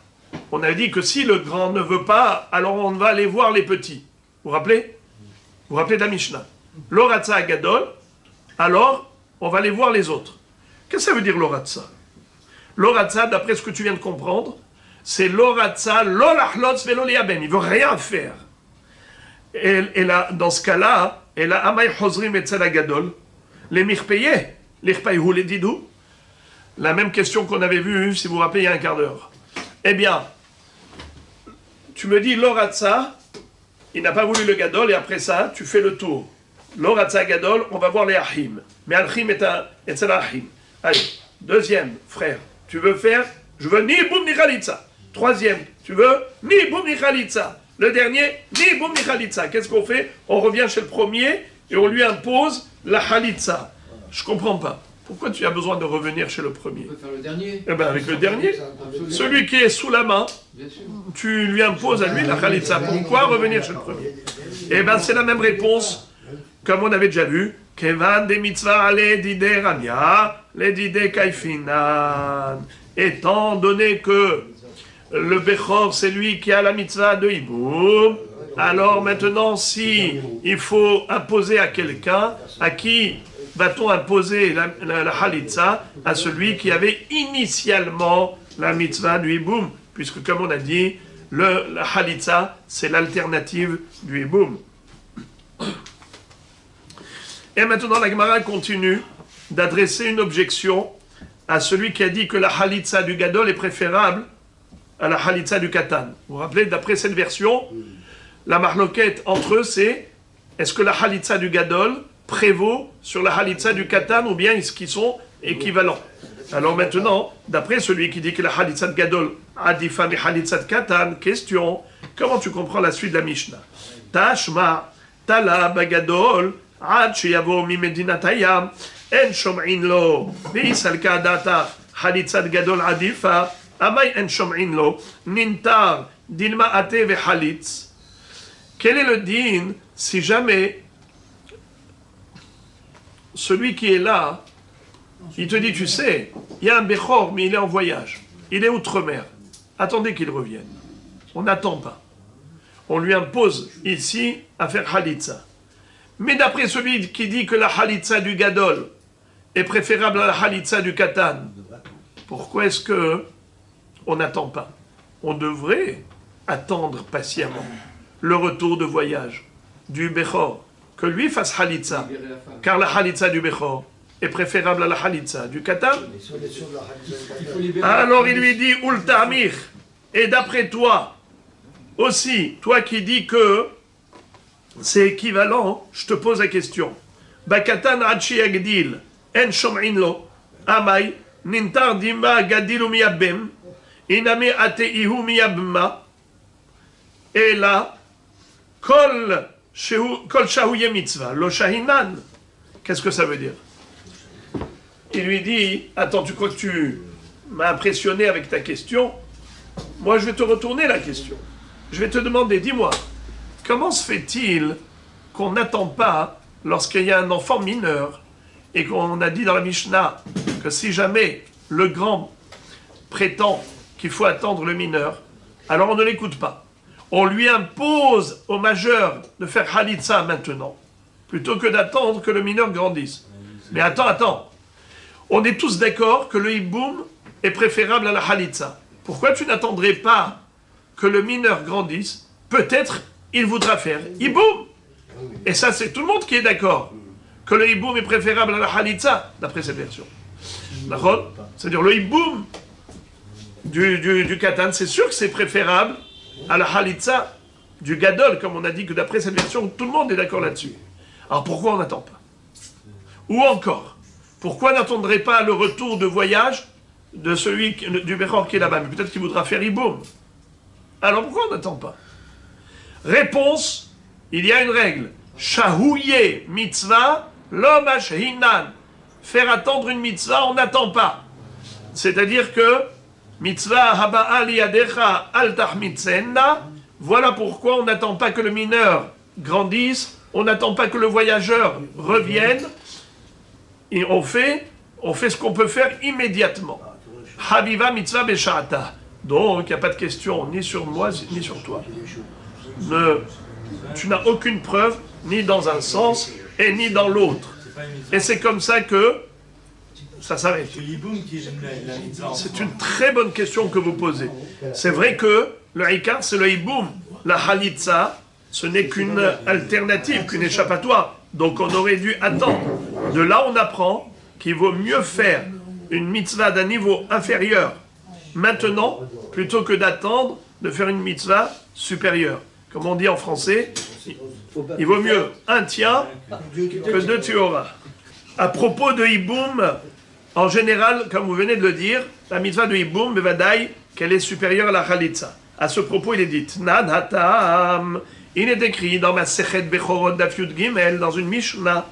on a dit que si le grand ne veut pas, alors on va aller voir les petits. Vous vous rappelez? Vous vous rappelez de la Mishnah? Loratza Gadol, alors on va aller voir les autres. Qu'est-ce que ça veut dire Loratza? Loratza, d'après ce que tu viens de comprendre, c'est Loratza, Lolachlot, Velo Leyabem. Il ne veut rien faire. Et là, dans ce cas-là, et là, Amay Hozrim Etzel Gadol, les Mirpeye, les Rpaïhou, les Didou, la même question qu'on avait vue, si vous vous rappelez, il y a un quart d'heure. Eh bien, tu me dis Loratza, il n'a pas voulu le Gadol, et après ça, tu fais le tour. Loratza Gadol, on va voir les Ahim. Mais Ahim est un Ahim. Allez, deuxième, frère, tu veux faire, je veux ni Hiboum ni Halitza. Troisième, tu veux ni Hiboum ni Halitza. Le dernier, ni Hiboum ni Halitza. Qu'est-ce qu'on fait? On revient chez le premier et on lui impose la Halitza. Je comprends pas. Pourquoi tu as besoin de revenir chez le premier? On peut faire le dernier. Eh bien, avec le dernier, celui qui est sous la main, tu lui imposes à lui la Halitza. Pourquoi revenir chez le premier? Eh bien, c'est la même réponse, comme on avait déjà vu. Kevan de mitzvah ale dide rania, le dide kaifinan. Étant donné que le Bechor, c'est lui qui a la mitzvah de Hiboum, alors maintenant, si il faut imposer à quelqu'un, à qui va-t-on imposer la Halitza? À celui qui avait initialement la mitzvah du Hiboum, puisque comme on a dit, la Halitza, c'est l'alternative du Hiboum. Et maintenant, la Gemara continue d'adresser une objection à celui qui a dit que la Halitza du Gadol est préférable à la Halitza du Katan. Vous vous rappelez, d'après cette version, la marloquette entre eux, c'est est-ce que la Halitza du Gadol prévaut sur la Halitza du Katan ou bien est-ce qu'ils sont équivalents? Alors maintenant, d'après celui qui dit que la Halitza de Gadol a dit femme et Halitza de Katan, question, comment tu comprends la suite de la Mishnah? Tashma, Tala, Bagadol, Ad Sheyavo Mimedinat Hayam, En Shom'in Lo, Ve'isalka Data, Halitza de Gadol Adifa, Amay En Shom'in Lo, Nintar, Dilma Ate ve Halitz. Quel est le din si jamais celui qui est là, il te dit, tu sais, il y a un Bechor, mais il est en voyage. Il est outre-mer. Attendez qu'il revienne. On n'attend pas. On lui impose ici à faire Halitza. Mais d'après celui qui dit que la Halitza du Gadol est préférable à la Halitza du Katan, pourquoi est-ce que on n'attend pas? On devrait attendre patiemment le retour de voyage du Bechor, que lui fasse Halitza, car la Halitza du Bechor est préférable à la Halitza du Katan. Alors il lui dit, Ultamir, et d'après toi, aussi, toi qui dis que c'est équivalent, je te pose la question. Bakatan Adshi Agdil, En Shom'in Lo, Amay, Nintar Dimba Gadil Umiyabem. Iname ateihu miyabma. Et là, kol shahuye mitzvah, lo shahinan. Qu'est-ce que ça veut dire? Il lui dit, attends, tu crois que tu m'as impressionné avec ta question? Moi, je vais te retourner la question. Je vais te demander, dis-moi, comment se fait-il qu'on n'attend pas, lorsqu'il y a un enfant mineur, et qu'on a dit dans la Mishnah que si jamais le grand prétend qu'il faut attendre le mineur, alors on ne l'écoute pas. On lui impose au majeur de faire Halitza maintenant, plutôt que d'attendre que le mineur grandisse. Mais attends. On est tous d'accord que le hiboum est préférable à la Halitza. Pourquoi tu n'attendrais pas que le mineur grandisse? Peut-être il voudra faire hiboum. Et ça, c'est tout le monde qui est d'accord que le hiboum est préférable à la Halitza, d'après cette version. D'accord? C'est-à-dire le hiboum du katan, c'est sûr que c'est préférable à la Halitza du gadol, comme on a dit que d'après cette version, tout le monde est d'accord là-dessus. Alors pourquoi on n'attend pas? Ou encore, pourquoi n'attendrait pas le retour de voyage de celui du Bechor qui est là-bas? Mais peut-être qu'il voudra faire hiboum. Alors pourquoi on n'attend pas? Réponse, il y a une règle. Shahouye mitzvah, l'homme hinan. Faire attendre une mitzvah, on n'attend pas. C'est-à-dire que mitzvah haba'a liyadecha al tahmitzenna. Voilà pourquoi on n'attend pas que le mineur grandisse, on n'attend pas que le voyageur revienne, et on fait ce qu'on peut faire immédiatement. Habiva mitzvah besha'ata. Donc, il n'y a pas de question ni sur moi, ni sur toi. Tu n'as aucune preuve, ni dans un sens, et ni dans l'autre. Et c'est comme ça que ça s'arrête. C'est une très bonne question que vous posez. C'est vrai que le hikar, c'est le hiboum. La halitza, ce n'est qu'une alternative, qu'une échappatoire. Donc on aurait dû attendre. De là, on apprend qu'il vaut mieux faire une mitzvah d'un niveau inférieur maintenant, plutôt que d'attendre de faire une mitzvah supérieure. Comme on dit en français, il vaut mieux un tien que deux tu auras. À propos de hiboum, en général, comme vous venez de le dire, la mitzvah de hiboum, bevadaï, qu'elle est supérieure à la chalitza. À ce propos, il est dit, Nan hatam, il est écrit dans ma Sechet Bechorot Daf Yud Gimel, dans une Mishnah,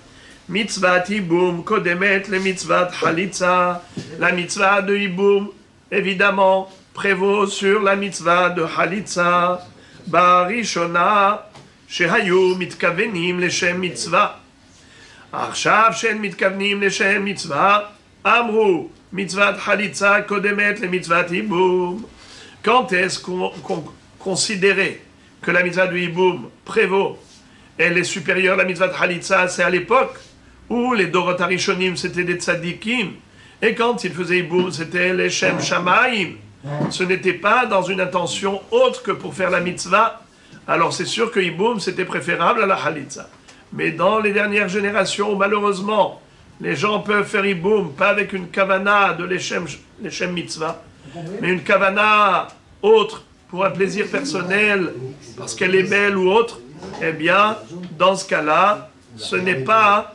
mitzvah hiboum, kodemet le mitzvah chalitza. La mitzvah de hiboum, évidemment, prévaut sur la mitzvah de chalitza. Barishona, shehayu mitkavenim leshem mitzvah. עכשיו שאין מתכוונים לשם מצווה, אמרו מצוות חליצה קודמת למצוות ייבום. Quand est-ce qu'on considérait que la mitzvah du ייבום prévaut, elle est supérieure à la mitzvah de Halitza? C'est à l'époque où les Dorot Harishonim c'était des tzadikim, et quand ils faisaient ייבום c'était les Shem Shamaim. Ce n'était pas dans une intention autre que pour faire la mitzvah. Alors c'est sûr que ייבום c'était préférable à la Halitza. Mais dans les dernières générations, malheureusement, les gens peuvent faire hiboum, pas avec une kavana de l'Echem mitzvah, mais une kavana autre, pour un plaisir personnel, parce qu'elle est belle ou autre. Eh bien, dans ce cas-là, ce n'est pas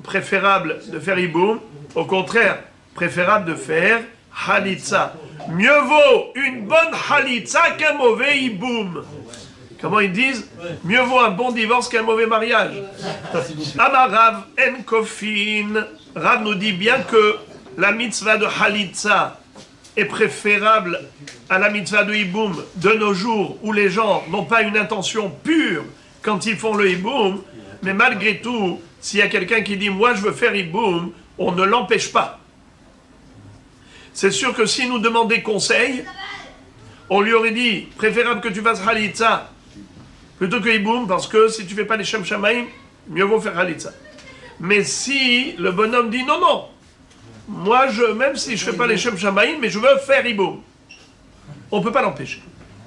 préférable de faire hiboum, au contraire, préférable de faire halitza. Mieux vaut une bonne halitza qu'un mauvais hiboum. Comment ils disent? Mieux vaut un bon divorce qu'un mauvais mariage. Amar Rav en kofin. Rav nous dit bien que la mitzvah de halitza est préférable à la mitzvah de hiboum de nos jours, où les gens n'ont pas une intention pure quand ils font le hiboum, mais malgré tout, s'il y a quelqu'un qui dit « moi je veux faire hiboum », on ne l'empêche pas. C'est sûr que s'il nous demandait conseil, on lui aurait dit « préférable que tu fasses halitza » plutôt que hiboum, parce que si tu ne fais pas les Shem Shamaim, mieux vaut faire Halitza. Mais si le bonhomme dit non, moi, même si je ne fais pas les Shem Shamaim, mais je veux faire hiboum, on ne peut pas l'empêcher.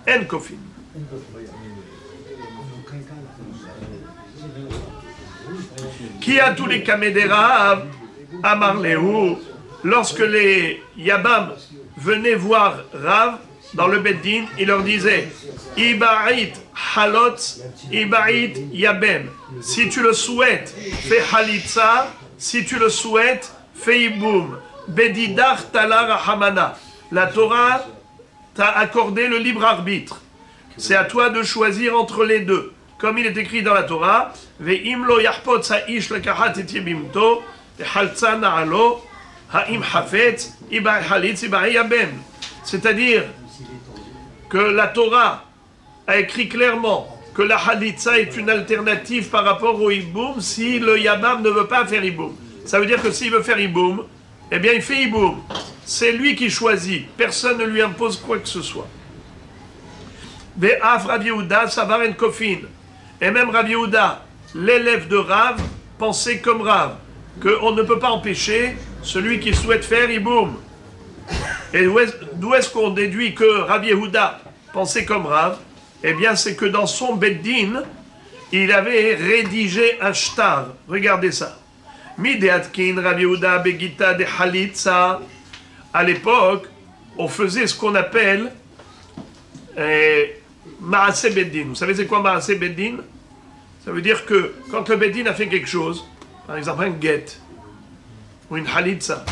En kofin. Qui a tous les kamédéras, Amar Lehu, lorsque les Yabam venaient voir Rav dans le Beddin, il leur disait Ibarit halot, ibarit yabem. Si tu le souhaites, fais halitza. Si tu le souhaites, fais hiboum. Bedidar talar hamana. la Torah t'a accordé le libre arbitre. C'est à toi de choisir entre les deux. Comme il est écrit dans la Torah, Ve'im lo yahpot sa'ish lekahat et yebimto, ve'haltza na'alo, ha'im hafetz, iba halitz, iba yabem. C'est-à-dire que la Torah a écrit clairement que la halitza est une alternative par rapport au hiboum si le yabam ne veut pas faire hiboum. Ça veut dire que s'il veut faire hiboum, eh bien il fait hiboum. C'est lui qui choisit. Personne ne lui impose quoi que ce soit. Ve'af Rav Yehuda savar en kofin. Et même Rav Yehuda, l'élève de Rav, pensait comme Rav, qu'on ne peut pas empêcher celui qui souhaite faire hiboum. Et d'où est-ce qu'on déduit que Rav Yehuda pensait comme Rav? Eh bien, c'est que dans son beddin, il avait rédigé un shtar. Regardez ça. Mideatkin Rav Yehuda begita de halitza. À l'époque, on faisait ce qu'on appelle Maaseh Beddin. Vous savez c'est quoi Maaseh Beddin? Ça veut dire que quand le Beddin a fait quelque chose, par exemple un get ou une halitza,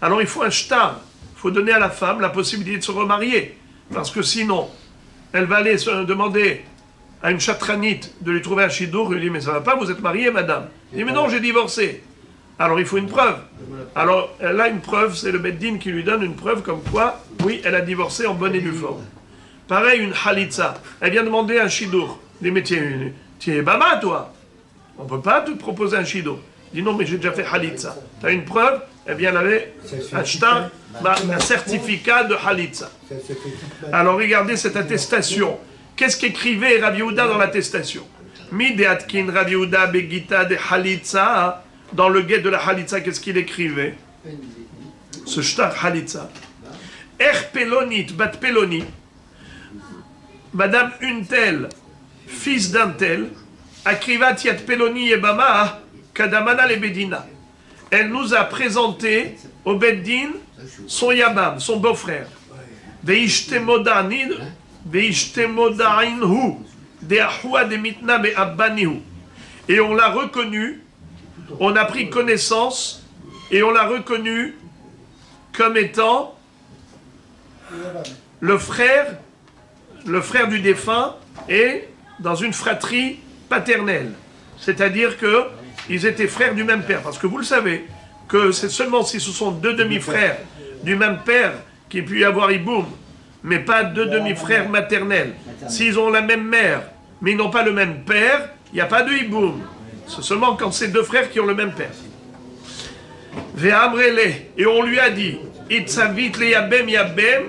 alors il faut un shtar. Il faut donner à la femme la possibilité de se remarier. Parce que sinon, elle va aller se demander à une chatranite de lui trouver un chidour. Il lui dit, mais ça va pas, vous êtes mariée, madame. Il dit, mais non, j'ai divorcé. Alors il faut une preuve. Alors elle a une preuve, c'est le Beddin qui lui donne une preuve comme quoi, oui, elle a divorcé en bonne et due forme. Pareil, une halitza. Elle vient demander un chidour. Il dit, mais tu es baba, toi. On ne peut pas te proposer un chidour. Il dit, non, mais j'ai déjà fait halitza. Tu as une preuve? Eh bien, elle avait un shtar, un certificat de halitza. Alors regardez cette attestation. Qu'est-ce qu'écrivait Rav Yehuda dans l'attestation? Mideatkin Rav Yehuda begita de halitza. Dans le guet de la halitza, qu'est-ce qu'il écrivait? Ce shtar halitza. Pelonit, bat Peloni, Madame une telle, fils d'un tel, Akrivat Yat Peloni Ebama, Kadamana le Bedina. Elle nous a présenté au Beddin son Yabam, son beau-frère. Veishtemoda'inhu, De'ahua de Mitna Be'abbanihu. Et on l'a reconnu, on a pris connaissance, et on l'a reconnu comme étant le frère du défunt et dans une fratrie paternelle. C'est-à-dire qu'ils étaient frères du même père. Parce que vous le savez, que c'est seulement si ce sont deux demi-frères du même père qu'il peut y avoir hiboum, mais pas deux demi-frères maternels. S'ils ont la même mère, mais ils n'ont pas le même père, il n'y a pas de hiboum. C'est seulement quand c'est deux frères qui ont le même père. Et on lui a dit, Itzavit le yabem yabem,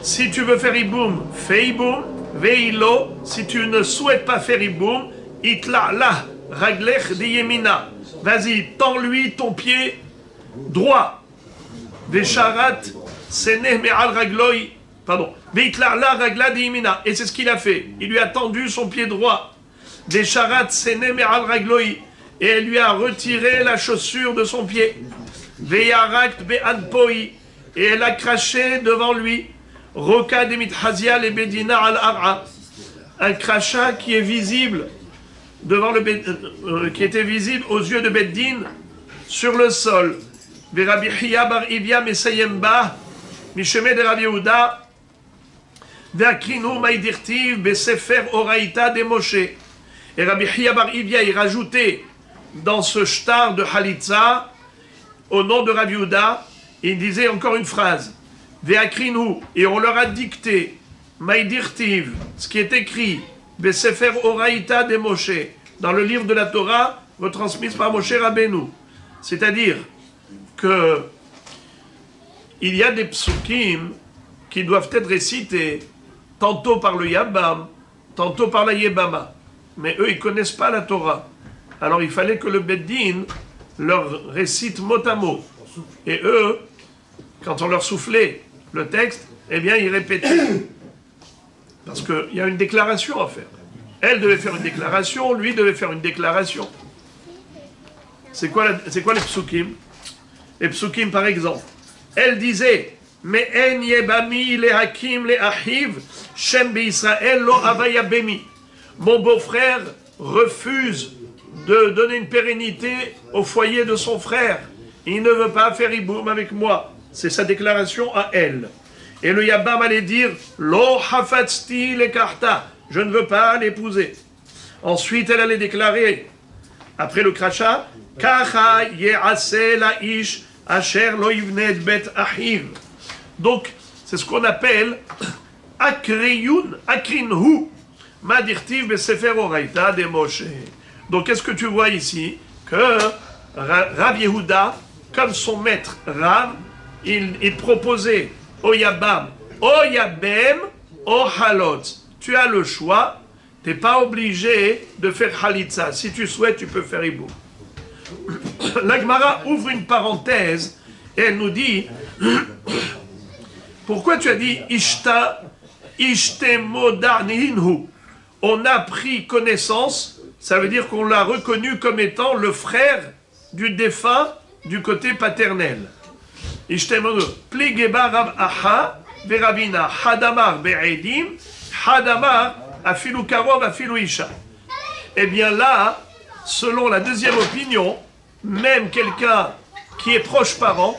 si tu veux faire hiboum, fais hiboum. Veilo, si tu ne souhaites pas faire hiboum, itla la raglech de yemina. Vas-y, tends-lui ton pied droit. Vesharat seneh me'al ragloi. Pardon. Veitla la ragla de yemina. Et c'est ce qu'il a fait. Il lui a tendu son pied droit. Vesharat seneh me'al ragloi. Et elle lui a retiré la chaussure de son pied. Veyarakt be'anpoi. Et elle a craché devant lui. Roka de mithazia le bedina al ara. Un crachat qui est visible devant qui était visible aux yeux de Beddin sur le sol. Rabbi Hiya bar Ivya mesayemba misheme de Rabbi Yehuda ve'akrinu ma'dirtiv besefer oraita de Moshe. Et Rabbi Hiya bar Ivya il rajoutait dans ce shtar de halitza au nom de Rabbi Yehuda, il disait encore une phrase. Ve'akrinu, et on leur a dicté ma'dirtiv, ce qui est écrit Besefer Oraïta de Moshe, dans le livre de la Torah, retransmise par Moshe Rabbeinu. C'est-à-dire que il y a des psukim qui doivent être récités tantôt par le Yabam, tantôt par la Yebama. Mais eux, ils ne connaissent pas la Torah. Alors il fallait que le Beddin leur récite mot à mot. Et eux, quand on leur soufflait le texte, eh bien ils répétaient. Parce qu'il y a une déclaration à faire. Elle devait faire une déclaration, lui devait faire une déclaration. C'est quoi les psukim? Les psukim, par exemple. Elle disait, mais en yebami le hakim le achiv, shem Israël lo avaya bemi. Mon beau-frère refuse de donner une pérennité au foyer de son frère. Il ne veut pas faire hiboum avec moi. C'est sa déclaration à elle. Et le Yabam allait dire Lo hafatzti lekarta, je ne veux pas l'épouser. Ensuite, elle allait déclarer, après le crachat, Kacha ye'ase la ish asher lo yivnet bet ahiv. Donc, c'est ce qu'on appelle akriyun, akrinhu, madirtiv besefer oraita de Moshe. Donc, qu'est-ce que tu vois ici? Que Rav Yehuda, comme son maître Rav, il proposait au Yabam, au Yabem, au Halot. Tu as le choix, tu n'es pas obligé de faire Halitza. Si tu souhaites, tu peux faire Iboum. La Gemara ouvre une parenthèse et elle nous dit pourquoi tu as dit Ishta, Ishtemodarninhu? On a pris connaissance, ça veut dire qu'on l'a reconnu comme étant le frère du défunt du côté paternel. Ishtemodar, Pligeba Rav Aha, Verabina, Hadamar Be'edim, Hadamar Afilu Karov, Afilu Isha. Eh bien là, selon la deuxième opinion, même quelqu'un qui est proche parent,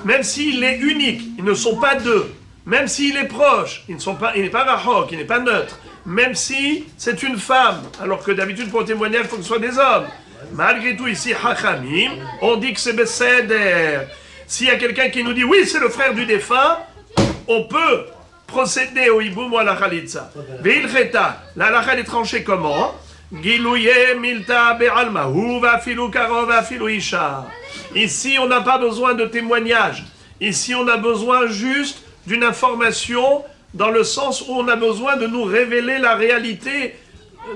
même s'il est unique, ils ne sont pas deux, même s'il est proche, il n'est pas rahok, il n'est pas neutre, même si c'est une femme, alors que d'habitude pour le témoignage, il faut que ce soit des hommes. Malgré tout, ici, Hachamim, on dit que c'est Besséder. S'il y a quelqu'un qui nous dit, oui, c'est le frère du défunt, on peut procéder au hiboum ou à la khalitza. Ve'ilcheta, la halakha est tranchée comment? Gilouye milta be'almahu va'afilu karov va'afilu isha. Ici, on n'a pas besoin de témoignage. Ici, on a besoin juste d'une information dans le sens où on a besoin de nous révéler la réalité.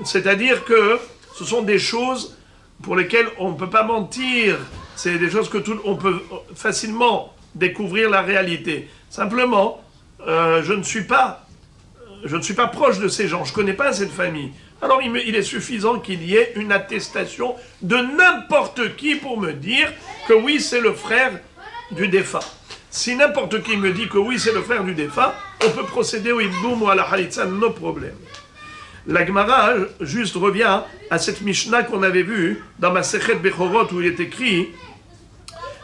C'est-à-dire que ce sont des choses pour lesquelles on ne peut pas mentir. C'est des choses que on peut facilement découvrir la réalité. Simplement, je ne suis pas proche de ces gens, je ne connais pas cette famille. Alors il est suffisant qu'il y ait une attestation de n'importe qui pour me dire que oui, c'est le frère du défunt. Si n'importe qui me dit que oui, c'est le frère du défunt, on peut procéder au hiboum ou à la halitza, no problème. La Gemara juste revient à cette Mishnah qu'on avait vue dans Masechet Bechorot où il est écrit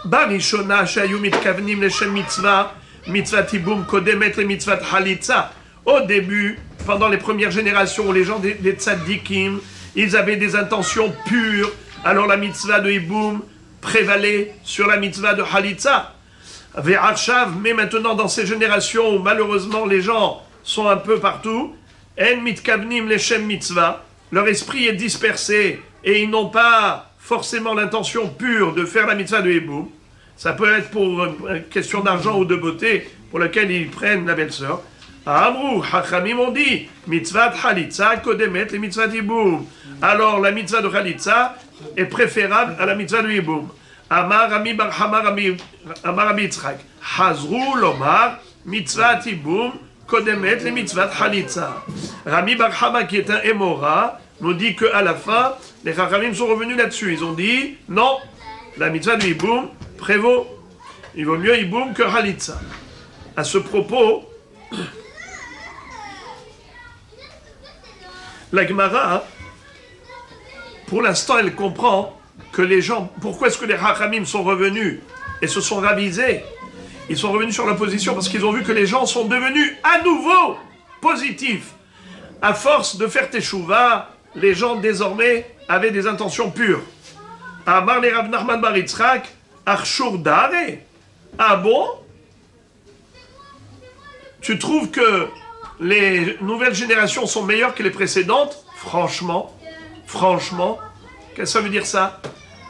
Barishona shayu mitkavnim leshem mitzvah mitzvat hiboum kodemet le mitzvat halitza. Au début, pendant les premières générations, les gens des tzaddikim, ils avaient des intentions pures, alors la mitzvah de hiboum prévalait sur la mitzvah de halitza. Ve'arshav, mais maintenant dans ces générations où malheureusement les gens sont un peu partout, en mitkavnim leshem mitzvah, leur esprit est dispersé et ils n'ont pas forcément l'intention pure de faire la mitzvah de hiboum. Ça peut être pour une question d'argent ou de beauté pour laquelle ils prennent la belle-sœur. Amrou, Hachamim ont dit mitzvah halitza kodemet le mitzvah hiboum. Alors la mitzvah de halitza est préférable à la mitzvah de hiboum. Amar Rami Bar Hama Rami Yitzchak Hazrou lomar mitzvah hiboum kodemet le mitzvah halitza. Rami Bar Hama qui est un Émora nous dit qu'à la fin les Hachamim sont revenus là-dessus. Ils ont dit non, la mitzvah du hiboum prévaut. Il vaut mieux hiboum que halitza. À ce propos, la Gemara, pour l'instant, elle comprend que les gens, pourquoi est-ce que les Hachamim sont revenus et se sont ravisés? Ils sont revenus sur la position parce qu'ils ont vu que les gens sont devenus à nouveau positifs. À force de faire teshuva, les gens désormais avaient des intentions pures. Amar le Rav Nachman bar Yitzchak, Arshur Dare. Ah bon? Tu trouves que les nouvelles générations sont meilleures que les précédentes? Franchement, qu'est-ce que ça veut dire ça?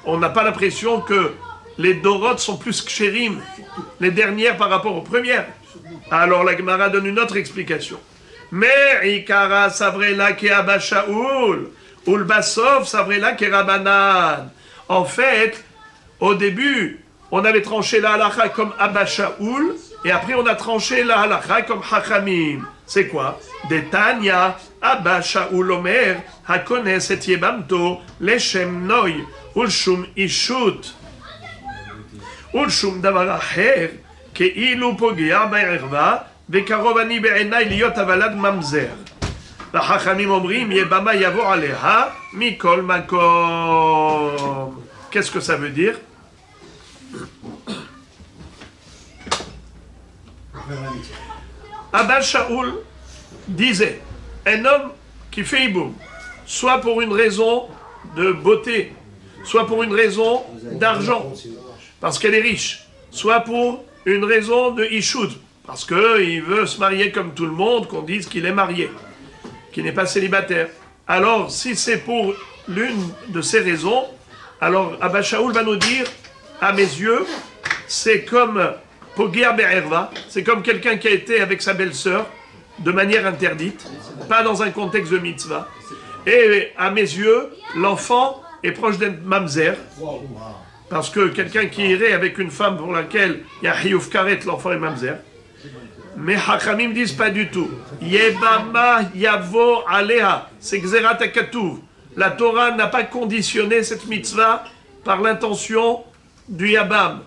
On n'a pas l'impression que les Dorot sont plus kshérim, les dernières par rapport aux premières. Alors la Gemara donne une autre explication. Mais Ikara Savrela ke Abba Shaoul, Ulbasov Savrela ke Rabanan. En fait, au début, on avait tranché la halakha comme Abba Shaoul, et après on a tranché la halakha comme Hachamim. C'est quoi? Detanya, Abba Shaoul Omer, Hakones et Yebamto, Leshem Noy, Ulshum Ishut, Ulshum Davar Acher, Keilu Pogea Ba'erva, Vekarovani Be'enai Liot Avalad Mamzer. Hachamim Omrim, Yebama Yavo Aleha, Mikol Makom. Qu'est-ce que ça veut dire? Abba Shaoul disait, un homme qui fait hiboum, soit pour une raison de beauté, soit pour une raison d'argent, parce qu'elle est riche, soit pour une raison de ishoud, parce qu'il veut se marier comme tout le monde, qu'on dise qu'il est marié, qu'il n'est pas célibataire. Alors, si c'est pour l'une de ces raisons, alors Abba Shaoul va nous dire, à mes yeux, c'est comme Pogia Be'erva, c'est comme quelqu'un qui a été avec sa belle-sœur de manière interdite, pas dans un contexte de mitzvah. Et à mes yeux, l'enfant est proche d'un mamzer, parce que quelqu'un qui irait avec une femme pour laquelle il y a hiyuf karet, l'enfant est mamzer. Mais Hachamim disent pas du tout. Yebama yavo alea, c'est Gzerat HaKatuv. La Torah n'a pas conditionné cette mitzvah par l'intention du Yabam.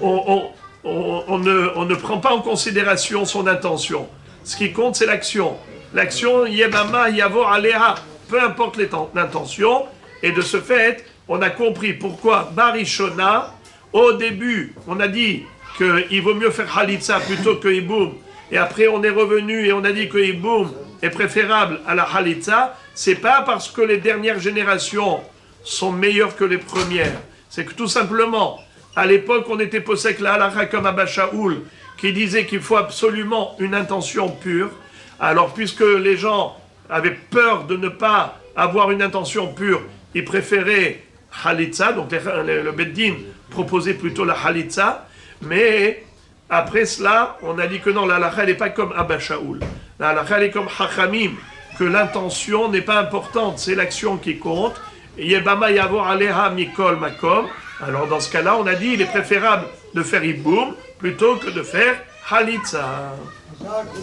On ne prend pas en considération son intention. Ce qui compte, c'est l'action. L'action, Yebama yavo alea, peu importe l'intention. Et de ce fait, on a compris pourquoi Barishona, au début, on a dit qu'il vaut mieux faire Halitza plutôt que Hiboum. Et après, on est revenu et on a dit que Hiboum est préférable à la Halitza. C'est pas parce que les dernières générations sont meilleures que les premières. C'est que tout simplement, à l'époque, on était possèque la halakha comme Abba Shaoul, qui disait qu'il faut absolument une intention pure. Alors, puisque les gens avaient peur de ne pas avoir une intention pure, ils préféraient Halitza, donc le Beddin proposait plutôt la Halitza, mais après cela, on a dit que non, la halakha n'est pas comme Abba Shaoul. La halakha est comme Hachamim, que l'intention n'est pas importante, c'est l'action qui compte. Yebama yavo aleha mikol makom. Alors dans ce cas-là, on a dit il est préférable de faire Hiboum plutôt que de faire Halitza.